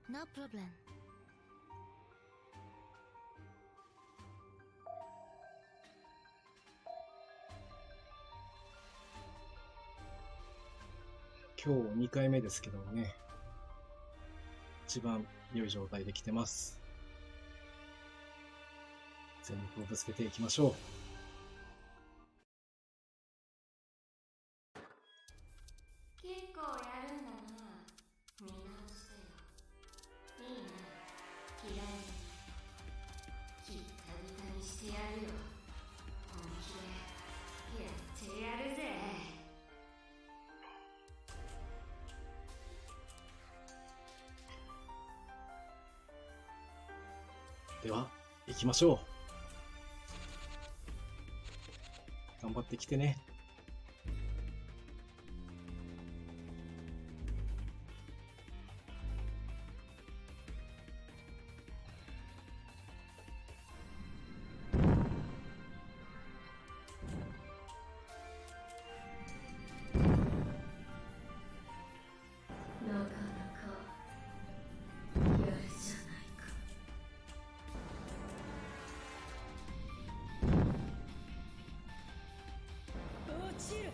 No problem。今日2回目ですけどもね、一番良い状態で来てます。全力をぶつけていきましょう。結構やるんだな。見直してよ。いいね。嫌いだな。きったびたにしてやるよ。本気でやってやるぜ。では、行きましょう。頑張ってきてね。なかなかやるじゃないか。落ちる。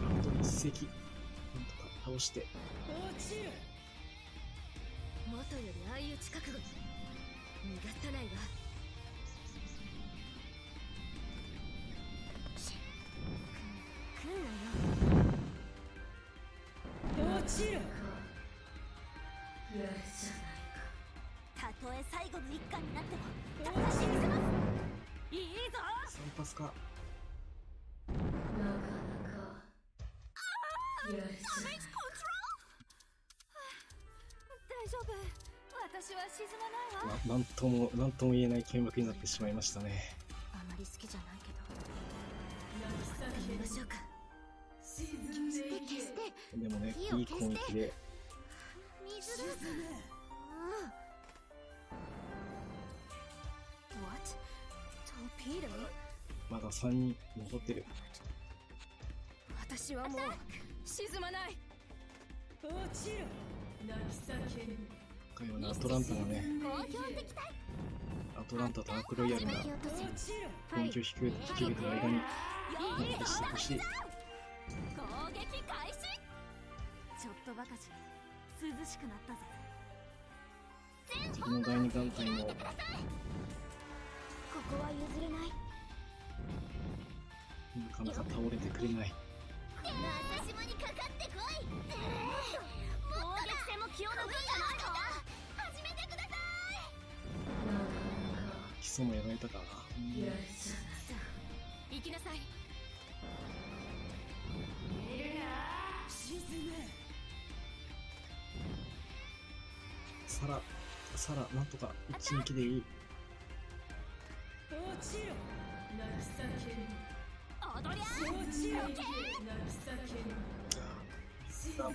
あと一隻、なんとか倒して。落ちる。元より相打ち覚悟、逃がさないわ。くん落ちろ。やるじゃないか。たとえ最後の一巻になってもただし見せます。いいぞ。散髪か。なかなかやるじゃないか。大丈夫、私は沈まないわ。なんとも言えない見学になってしまいましたね。あまり好きじゃないけど。渚行きましょうか。沈んでいけ。消してでもね、いい攻撃で、水だ。What? トーピード？まだ3人残ってる。私はもう沈まない。落ちろ。渚剣。今回はね、アトランタがね、公共敵対。アトランタとアークロイヤルが落ちろ。攻撃を引き受けてる間に、よなんとかしてほしい。攻撃開始。ちょっとばかし涼しくなったぜ。敵の第二団体も、ここは譲れない。なかなか倒れてくれない。私もにかかってこい。攻撃戦も気を抜くんじゃないの。始めてくださ基礎もやられたか。やるじゃないか。い。行きなさい。サラ、なんとか一撃でいい。落ちろ。渚剣。踊りゃ落ちろ。渚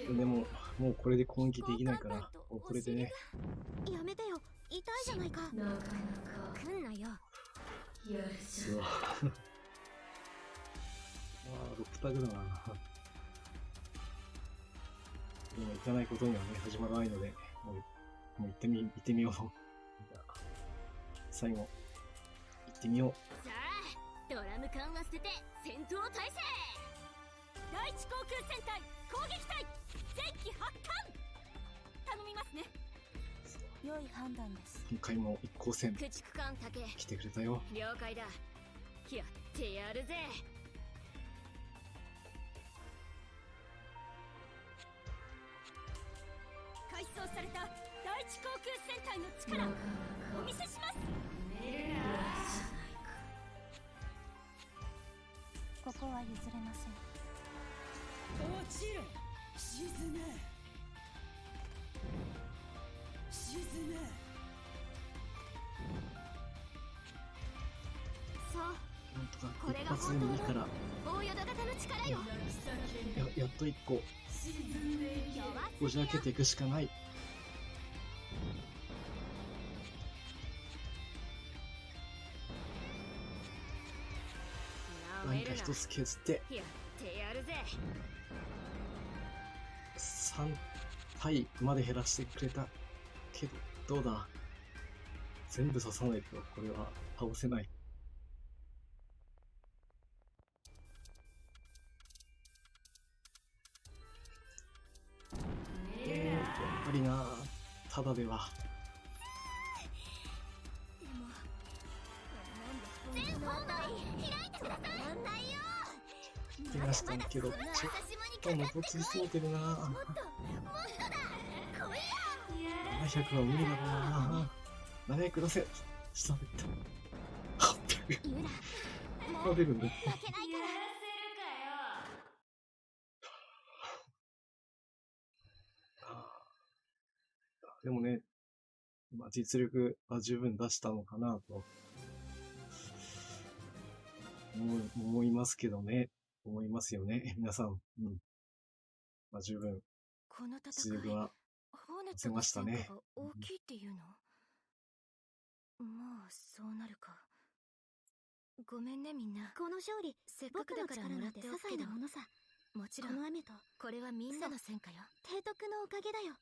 剣。でも、もうこれで攻撃できないから、これでね、やめてよ、痛いじゃないか。なかなか来んなよ。やるじゃないか。6タグだな。でも行かないことにはね、始まらないので、もう行ってみよう。じゃあ最後、行ってみよう。さあ、ドラム缶は捨てて戦闘態勢。第一航空戦隊攻撃隊前期発艦。頼みますね。良い判断です。今回も一光戦駆逐艦竹、来てくれたよ。了解だ。やってやるぜ。改装された第一航空戦隊の力お見せします。ここは譲れません。落ちろ。沈め。沈め。そう、なんとかこれ一が本当発でもいいから、大淀型の力よ。やっと1個、弱こじ開けていくしかない。何か一つ削って、やってやるぜ。3体まで減らしてくれたけど、どうだ、全部刺さないとこれは倒せない。やっぱりな、ただでは。でも、全方内開いてください。なんないよ。手がしたけど、ちょっと残りそうてるな。もっとだ。来いよ。700は無理だろうな。700出せ。下でいった。800。ユラ、食べるんだ。負けないから。でもね、まあ、実力は十分出したのかなと思いますけどね。思いますよね。皆さん。うん。まあ、十分この実戦い、力はホーネッ出トのましたね戦果が大きいっていうの？まあ、そうなるか。ごめんねみんな。この勝利、せっかくだからもらっておくけど、のさ。もちろん、この雨とこれはみんなの戦果よ。提督のおかげだよ。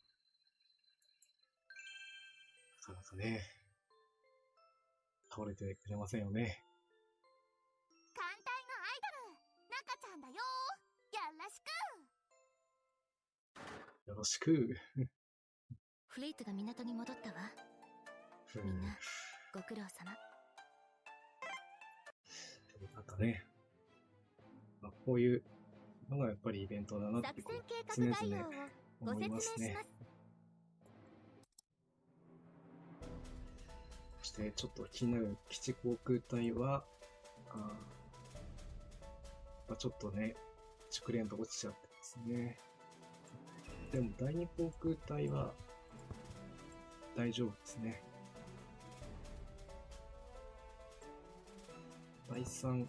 なかなかね、倒れてくれませんよね。艦隊のアイドル、中ちゃんだよ。よろしく。よろしく。フリートが港に戻ったわ。みんな、ご苦労様。なんかね、まあ、こういうのがやっぱりイベントだなって作こ戦計う常々画概要をご思い説明します。ますね。そしてちょっと気になる基地航空隊は、ちょっとね、熟練度落ちちゃってですね。でも第二航空隊は大丈夫ですね。第3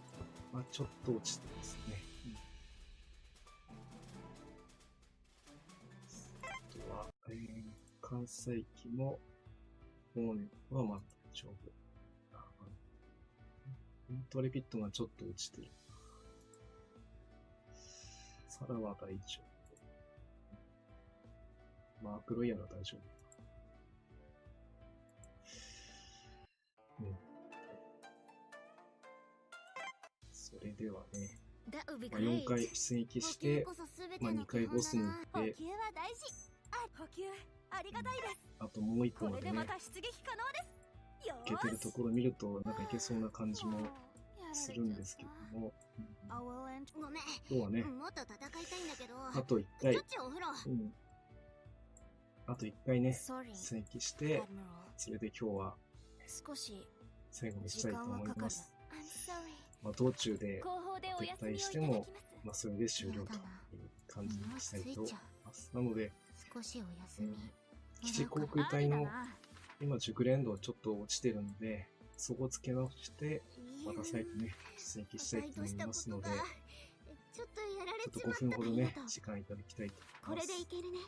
はちょっと落ちてますね。あとは、関西機も、モーネットはまだ大丈夫。イントレピットがちょっと落ちてる。サラは大丈夫。マークロイヤルは大丈夫。それではね、4回出撃して、2回ボスに行って、補給は大事。補給ありがたいです。あともう1個までね、これでまた出撃可能です。よいけてるところ見ると、なんかいけそうな感じもするんですけども、ごめん。今日はね、もっと戦いたいんだけど。あと1回、ちょっちお風呂。あと1回ね、 Sorry 出撃して、それで今日は少し最後にしたいと思います。I'm sorry。道中で後方でお撤休みをい退してただきもます。それで終了という感じにしたいと思います。なので、少しお休み。基地航空隊の今熟練度ちょっと落ちてるので、そこを付け直して、また再度ね、出撃したいと思いますので、ちょっとやられちょっとちま5分ほどねったら、時間いただきたいとこれ思います。でいけるね。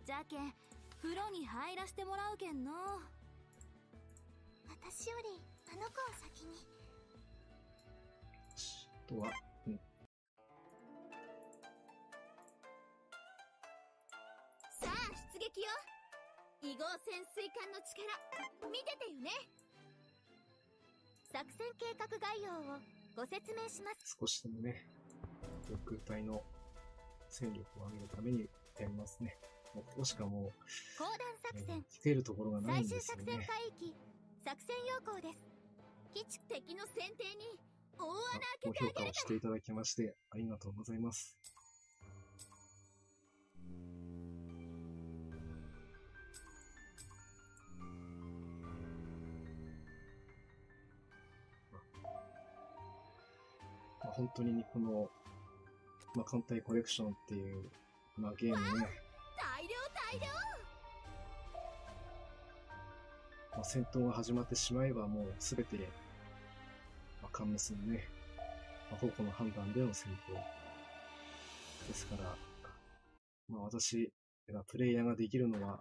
じゃけん風呂に入らしてもらうけんの。私よりあの子を先に。あとは、さあ出撃よ。2号潜水艦の力見ててよね。作戦計画概要をご説明します。少しでもね、航空隊の戦力を上げるためにやりますね。ここしかも公団作戦う、聞けるところがない最終んですよ作戦ね。海域作戦要項です。基地敵の船底に大穴高評価を開けてあげるしていただきましてありがとうございます。本当にね、この、艦隊コレクションっていう、ゲームね、大量大量。戦闘が始まってしまえばもうすべて、完滅するね、矛の判断での戦闘ですから、私がプレイヤーができるのは、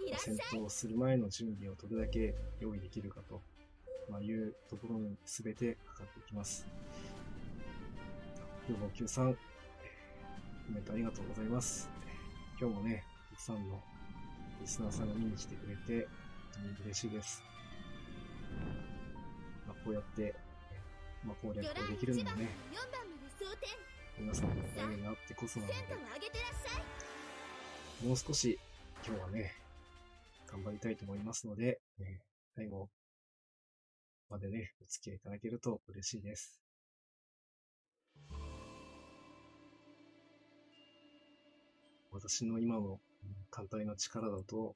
いらっしゃい。戦闘をする前の準備をどれだけ用意できるかと、いうところに全てかかっていきます。4593、コメントありがとうございます。今日もね、たくさんのリスナーさんが見に来てくれて、本当に嬉しいです。こうやって、攻略をできるのもね、 4番まで装填。皆さんのおかげがあってこそなので、センターを上げてらっしゃい。もう少し今日はね、頑張りたいと思いますので、最後までね、お付き合いいただけると嬉しいです。私の今の艦隊の力だと、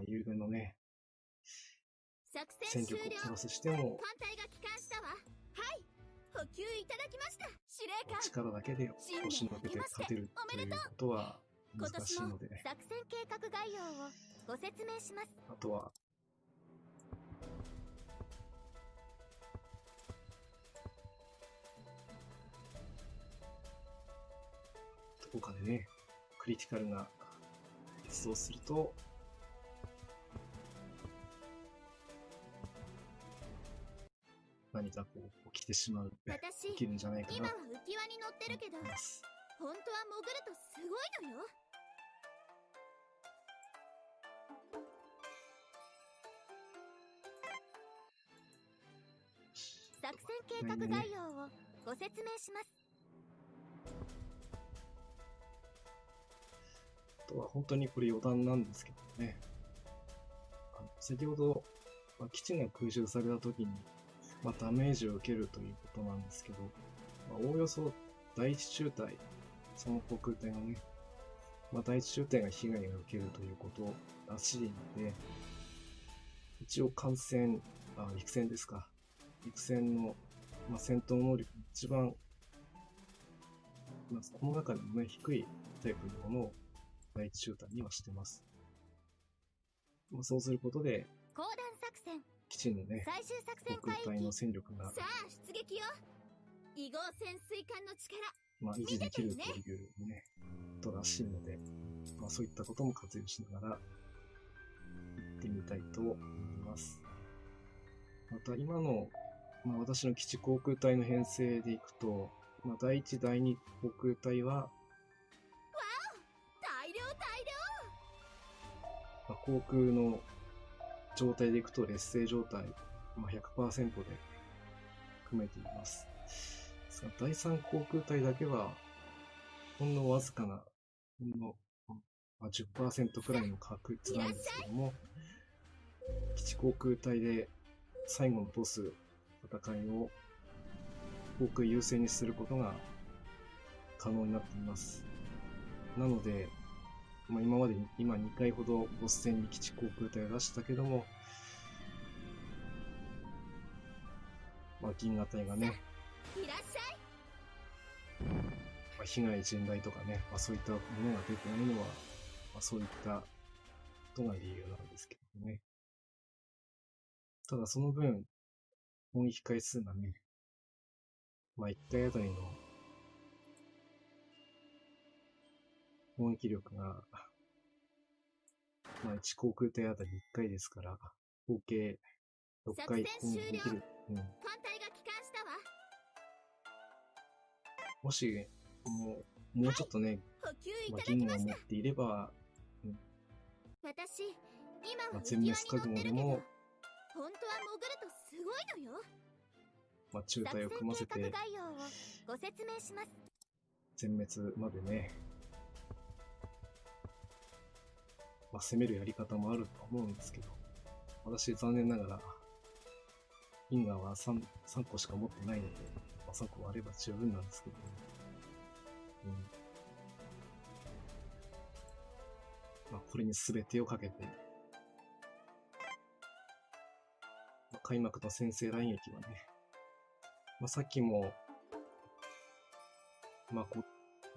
ゆうべのね、作戦戦終了。力をプラスしても、艦隊が帰還したわ。はい。補給いただきました。司令官。力だけで押しのけて勝てるということは今難しい年もので、作戦計画概要をご説明します。あとは、どこかでね、クリティカルが発動すると、何か起きてしまう、私起きるんじゃないかなと今は浮き輪に乗ってるけど、思います。本当は潜るとすごいのよ。作戦計画概要をご説明します。あとは本当にこれ余談なんですけどね。先ほど、基地が空襲された時に、ダメージを受けるということなんですけど、おおよそ第一中隊、その航空隊のね、第一中隊が被害を受けるということらしいので、一応陸戦ですか。陸戦の、戦闘能力一番、この中でもね、低いタイプのものを第一中隊にはしてます。そうすることで、講談作戦基地のね、最終作戦航空隊の戦力が、さあ出撃よ。異合潜水艦の力維持できるというね、ことらしいので、そういったことも活用しながら、行ってみたいと思います。また今の、私の基地航空隊の編成でいくと、第1、第2航空隊は、大量航空の状態でいくと劣勢状態、100% で組めています。ですが第3航空隊だけは、ほんのわずかな、10% くらいの確率なんですけども、基地航空隊で最後のボス戦いを航空優先にすることが可能になっています。なので、今2回ほどボス戦に基地航空隊を出したけども、銀河隊がね、いらっしゃい。被害甚大とかね、そういったものが出てないのは、そういったことが理由なんですけどね。ただその分、攻撃回数がね、1回あたりの攻撃力が、1航空隊あたり1回ですから、合計6回攻撃できる。艦隊が帰還したわ。もし、もうちょっとね、補給いただきました。銀を持っていれば、私、今は全滅覚悟でも、本当は潜るとすごいのよ。中隊を組ませて、作戦計画概要をご説明します。全滅までね、攻めるやり方もあると思うんですけど、私残念ながら、銀河は 3個しか持ってないので、3個あれば十分なんですけどね。これに全てをかけて、開幕の先制来撃はね、さっきも、5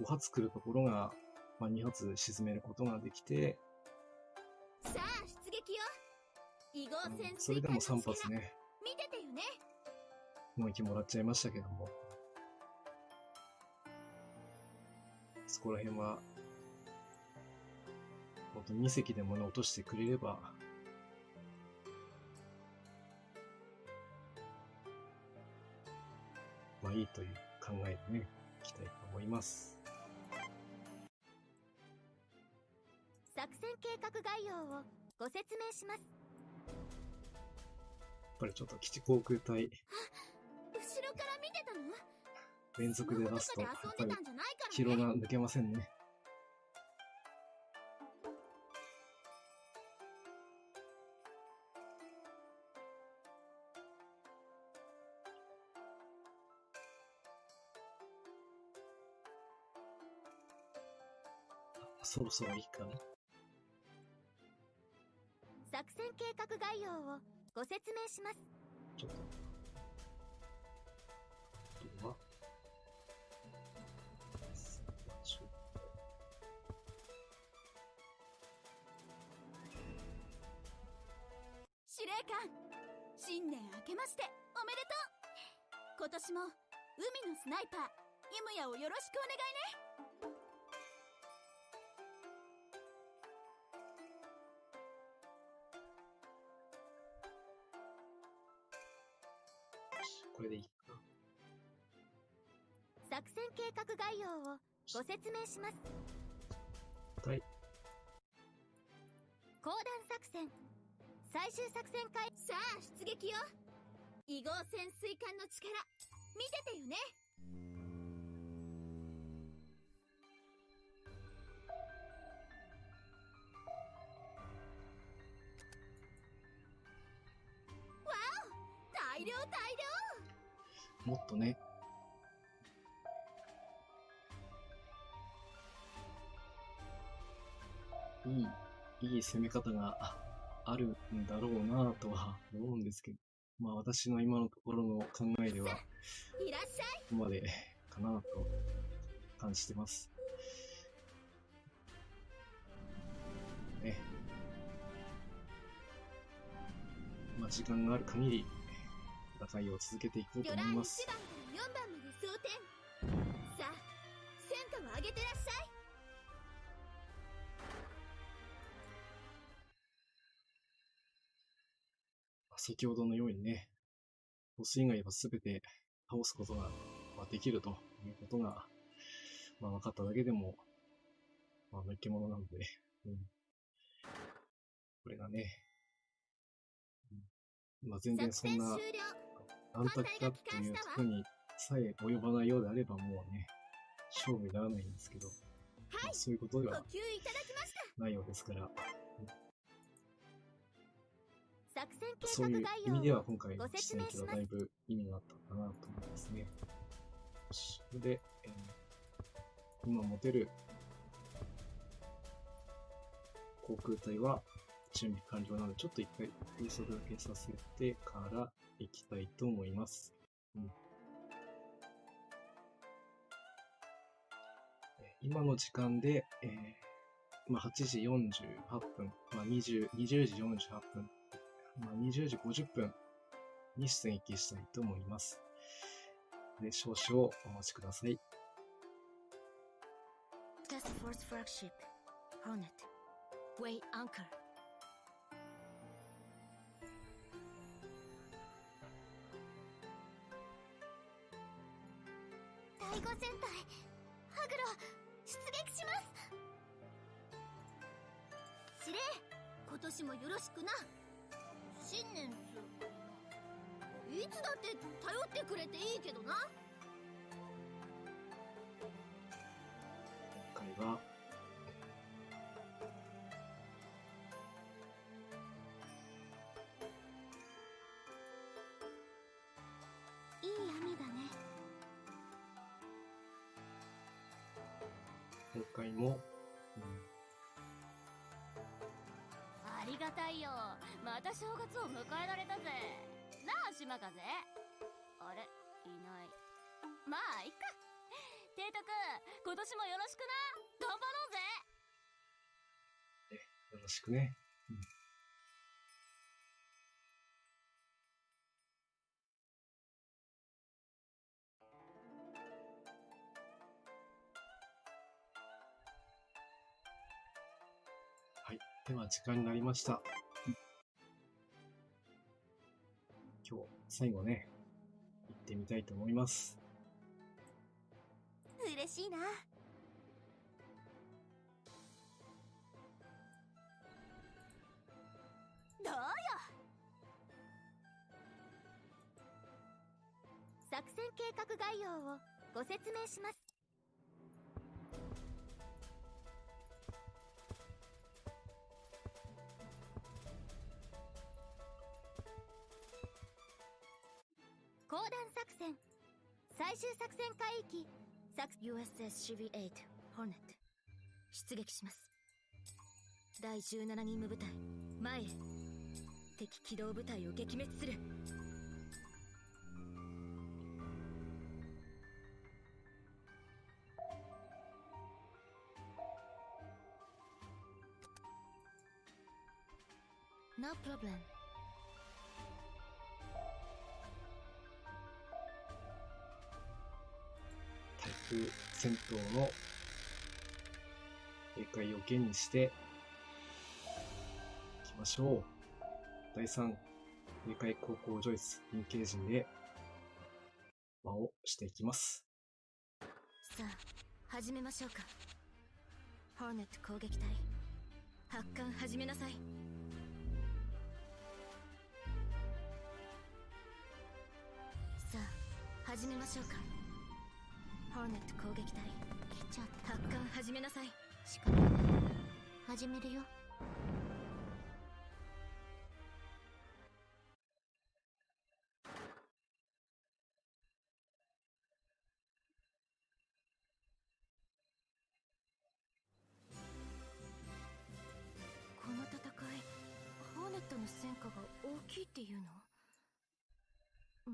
発来るところが、2発沈めることができて、さあ出撃よ。異合潜それでも3発ね、見ててよね。攻撃もらっちゃいましたけども、そこら辺は、本当に2隻でもね、落としてくれれば、いいという考えでね、いきたいと思います。作戦計画概要をご説明します。やっぱりちょっと基地航空隊、後ろから見てたの？連続で出すと、やっぱり疲労が抜けませんね。そろそろいいかな。作戦計画概要をご説明します。ちょっと。あとは、司令官、新年明けましておめでとう。今年も海のスナイパーイムヤをよろしくお願いね。これでいいかな。作戦計画概要をご説明します。はい。講談作戦最終作戦会。さあ出撃よ。異合潜水艦の力見ててよね。わお、大量もっとね、いい攻め方があるんだろうなとは思うんですけど、まあ私の今のところの考えでは、いらっしゃい。ここまでかなと感じてます。ね。まあ時間がある限り、戦いを続けていこうと思います。1番から4番まで装填。さあ、戦果を上げてらっしゃい。先ほどのようにね、ボス以外は全て倒すことができるということが、まあ、分かっただけでも、まあ、のっけものなので、これがね、まあ、全然そんな、何択かっていうところにさえ及ばないようであればもうね、勝負にならないんですけど、まあ、そういうことではないようですから、そういう意味では今回の出撃はだいぶ意味があったかなと思いますね。それで、今持てる航空隊は準備完了なので、ちょっと一回風速だけさせてから行きたいと思います。今の時間で、まあ、8時48分、まあ、20時48分、まあ、20時50分に出撃したいと思います。で、少々お待ちください。Task Force Flagship Hornet Weigh Anchor。第5戦隊ハグロ出撃します。司令、今年もよろしくな。新年つうかいつだって頼ってくれていいけどな。今回は、いい雨だね。今回も、ありがたいよ。また正月を迎えられたぜ。なあ、島風。あれ、いない。まあ、いっか。提督、今年もよろしくな。頑張ろうぜ。よろしくね。はい。では、時間になりました。今日、最後ね、行ってみたいと思います。嬉しいな。どうよ。作戦計画概要をご説明します。公団作戦最終作戦海域USS CV-8 Hornet 出撃します。第17任務部隊前へ。敵機動部隊を撃滅する。No problem。対空戦闘の警戒を現にしていきましょう。第3警戒航行ジョイス臨形陣で輪をしていきます。さあ始めましょうか。ホーネット攻撃隊発艦始めなさい。さあ始めましょうか。ホーネット攻撃隊来ちゃった。発艦始めなさい。仕方ない。始めるよ。の戦果が大きいっていうの？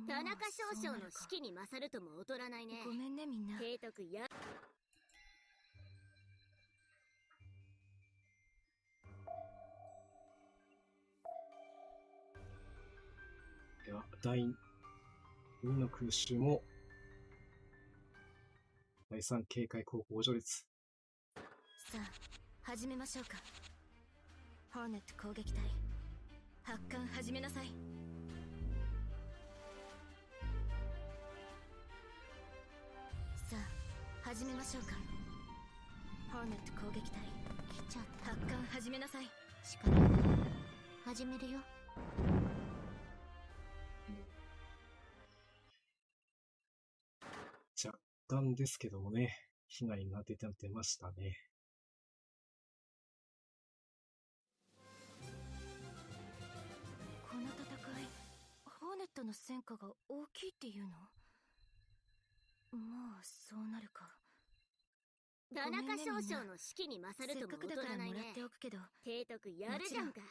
田中少将のまあそう士気に勝るとも劣らないね。なるか。ごめんねみんな。提督やでは、第2の空襲も、第3警戒高校序列。さあ始めましょうか。ホーネット攻撃隊、発艦始めなさい。さあ始めましょうか。ホーネット攻撃隊、来ちゃった。発艦始めなさい。仕方ない。始めるよ。若干ですけどもね、被害が出ましたね。この戦い、ホーネットの戦果が大きいっていうの？まあそうなるか。田中少将の士気に勝るせっともかくだから劣らないねもらって。おくけど、提督やるじゃんか。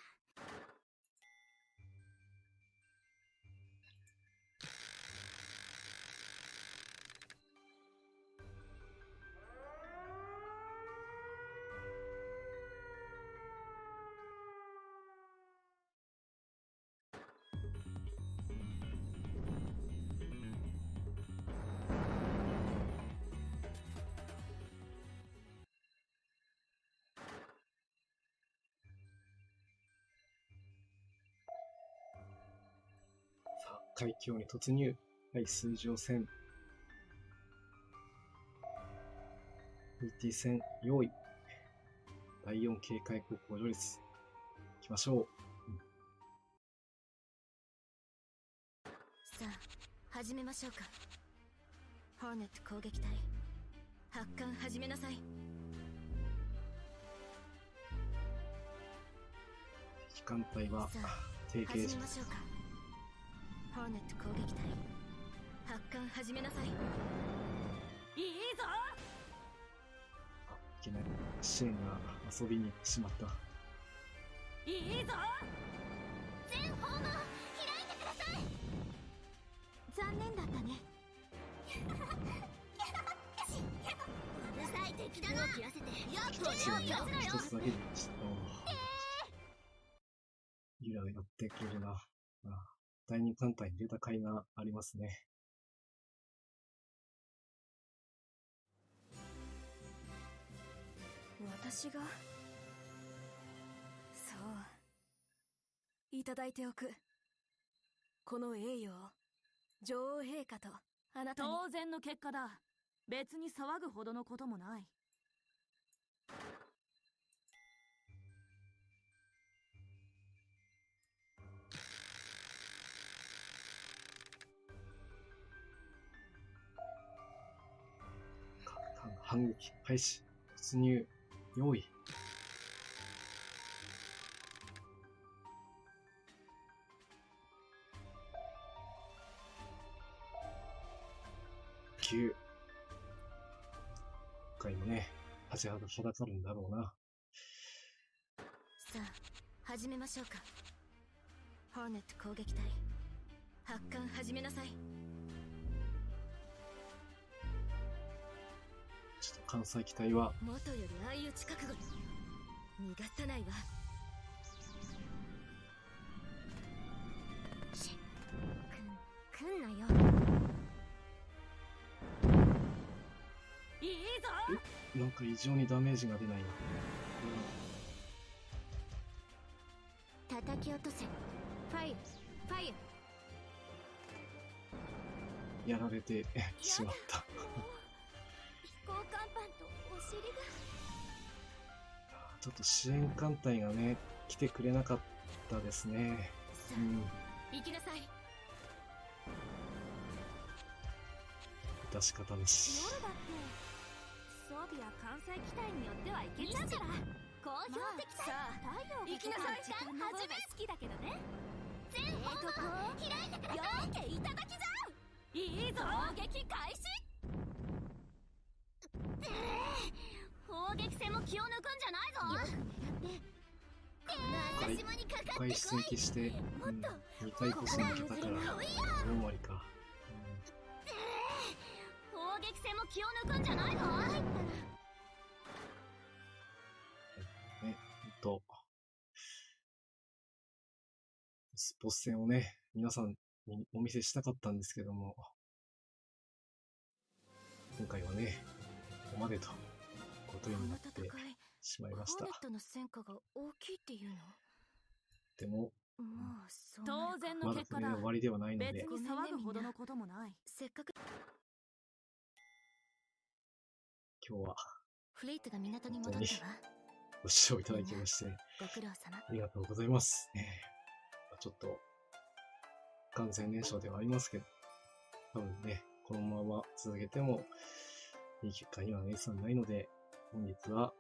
さあ、海峡に突入。はい、水上戦。VT 戦、用意。第4警戒高校序列。行きましょう。さあ始めましょうか。ホーネット攻撃隊、発艦始めなさい。機関隊はさあ提携し始めましょうか。ホーネット攻撃隊、発艦始めなさい。いいぞ。いきなり支援が遊びに行ってしまった。いいぞ。全方門開いてください。残念だったね。うるさい敵だな。手を切らせて。やっと手を切らせろよ。一つだけでちょっと、ギラやってくれるな。第2艦隊に出た甲斐がありますね。私が？そう、いただいておく。この栄誉を女王陛下とあなたに。当然の結果だ。別に騒ぐほどのこともない。反撃開始。突入用意。9。今回もね、立ちはだかるんだろうな。さあ始めましょうか。ホーネット攻撃隊、発艦始めなさい。ちょっと関西機体は元より相打ち覚悟よ。逃がさないわ。来んなよ。いいぞ。なんか異常にダメージが出ないな。叩き落とせ。ファイルファイル。やられてしまった。飛行甲板とお尻が。ちょっと支援艦隊がね、来てくれなかったですね。さうん。あ行きなさい。致し方なし。夜だって装備や関西機体によってはいけちゃうから。好評的さあ太陽が行きなさい。時間の方が好きだけどね。全方門開いてください。よーけいただきじゃん。いいぞ。攻撃開始。砲撃戦も気を抜くんじゃないぞ。よく狙って。回、島にかかって5回出撃して、2回こそ抜けたから、4割か。砲撃戦も気を抜くんじゃないの？入ったらね、ボス戦をね、皆さんにお見せしたかったんですけども、今回はね、ここまでと、ことになってしまいました。ホーネットの戦果が大きいっていうの？でも、もうそう当然のまだ結果だ。これで終わりではないの別で、に騒ぐほどのこともない。せっかく今日はフリートが港に戻ったわ。ご視聴いただきまして、ご苦労様。ありがとうございます。ちょっと、完全燃焼ではありますけど、多分ね、このまま続けても、いい結果にはなりそうにないので、本日は、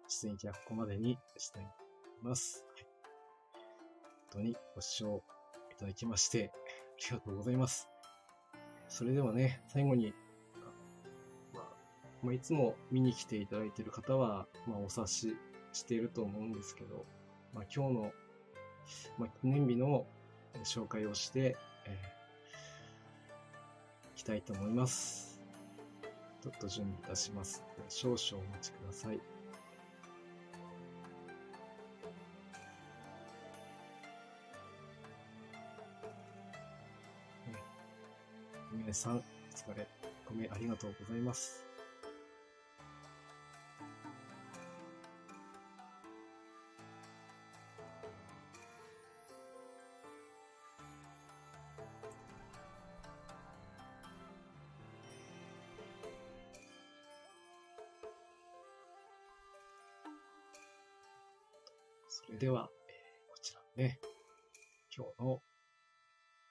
出演はここまでにしたいと思います。はい、本当にご視聴いただきまして、ありがとうございます。それではね、最後に、いつも見に来ていただいている方は、お察ししていると思うんですけど、今日の、記念日の紹介をして、いきたいと思います。ちょっと準備いたします。少々お待ちください。皆さん、お疲れ、ごめんありがとうございます。それでは、こちらね、今日の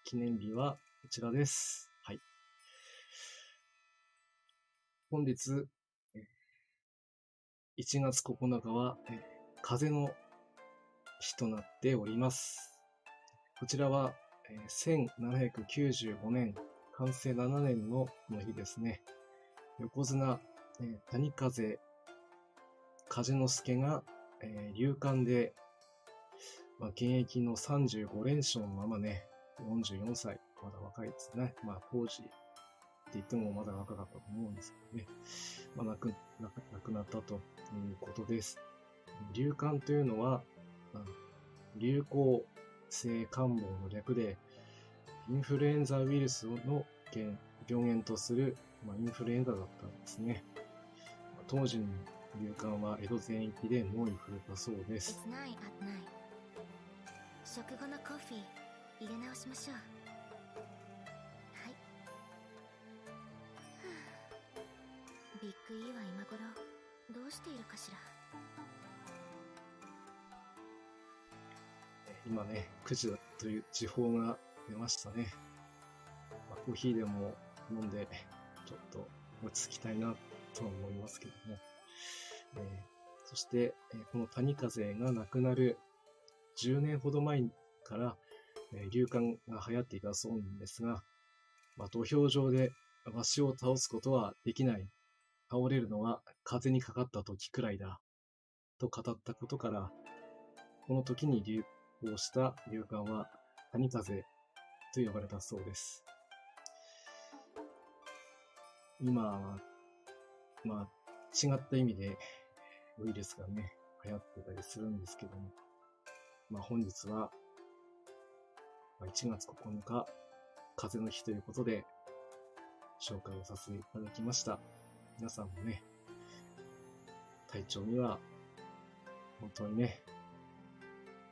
記念日はこちらです。はい。本日、1月9日は、風の日となっております。こちらは、1795年、寛政7年のこの日ですね。横綱、谷風風之助が、勇敢で、現役の35連勝のままね、44歳、まだ若いですね。当時って言ってもまだ若かったと思うんですけどね。亡くなったということです。流感というのは、流行性感冒の略で、インフルエンザウイルスの病原とする、インフルエンザだったんですね。当時の流感は江戸全域で猛威振るったそうです。It's 9 at night. 食後のコーヒー入れ直しましょう。はい。ビッグ E は今頃どうしているかしら。今ね、9時だという時報が出ましたね。コーヒーでも飲んで、ちょっと落ち着きたいなとは思いますけども。そして、この谷風が亡くなる10年ほど前から、流感が流行っていたそうなんですが、土俵上でわしを倒すことはできない。倒れるのは風にかかった時くらいだ。と語ったことから、この時に流行した流感は谷風と呼ばれたそうです。今は、違った意味でウイルスがね、流行ってたりするんですけども、本日は、1月9日、風の日ということで、紹介をさせていただきました。皆さんもね、体調には、本当にね、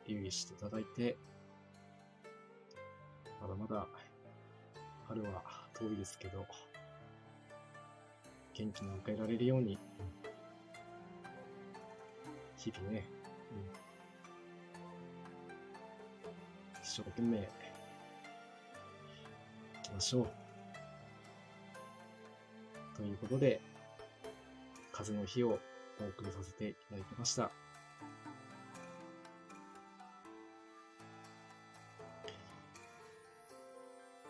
留意していただいて、まだまだ、春は遠いですけど、元気に迎えられるように、日々ね、一生懸命いきましょう。ということで、風の日をお送りさせていただきました。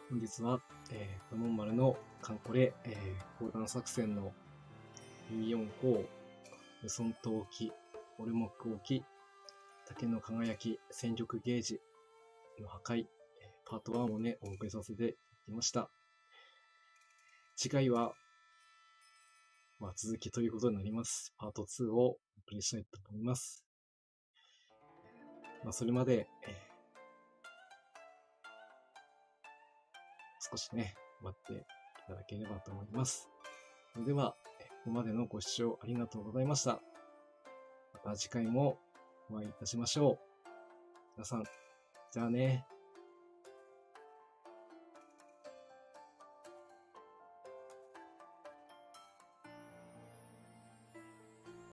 本日は、ドモン丸のカンコレ、砲弾作戦の245、ウソン島沖、オルモック沖、竹の輝き、戦力ゲージの破壊、パート1をね、お送りさせていただきました。次回は、続きということになります。パート2をお送りしたいと思います。それまで、少しね、待っていただければと思います。それでは、ここまでのご視聴ありがとうございました。また次回もお会いいたしましょう。皆さん、じゃあね。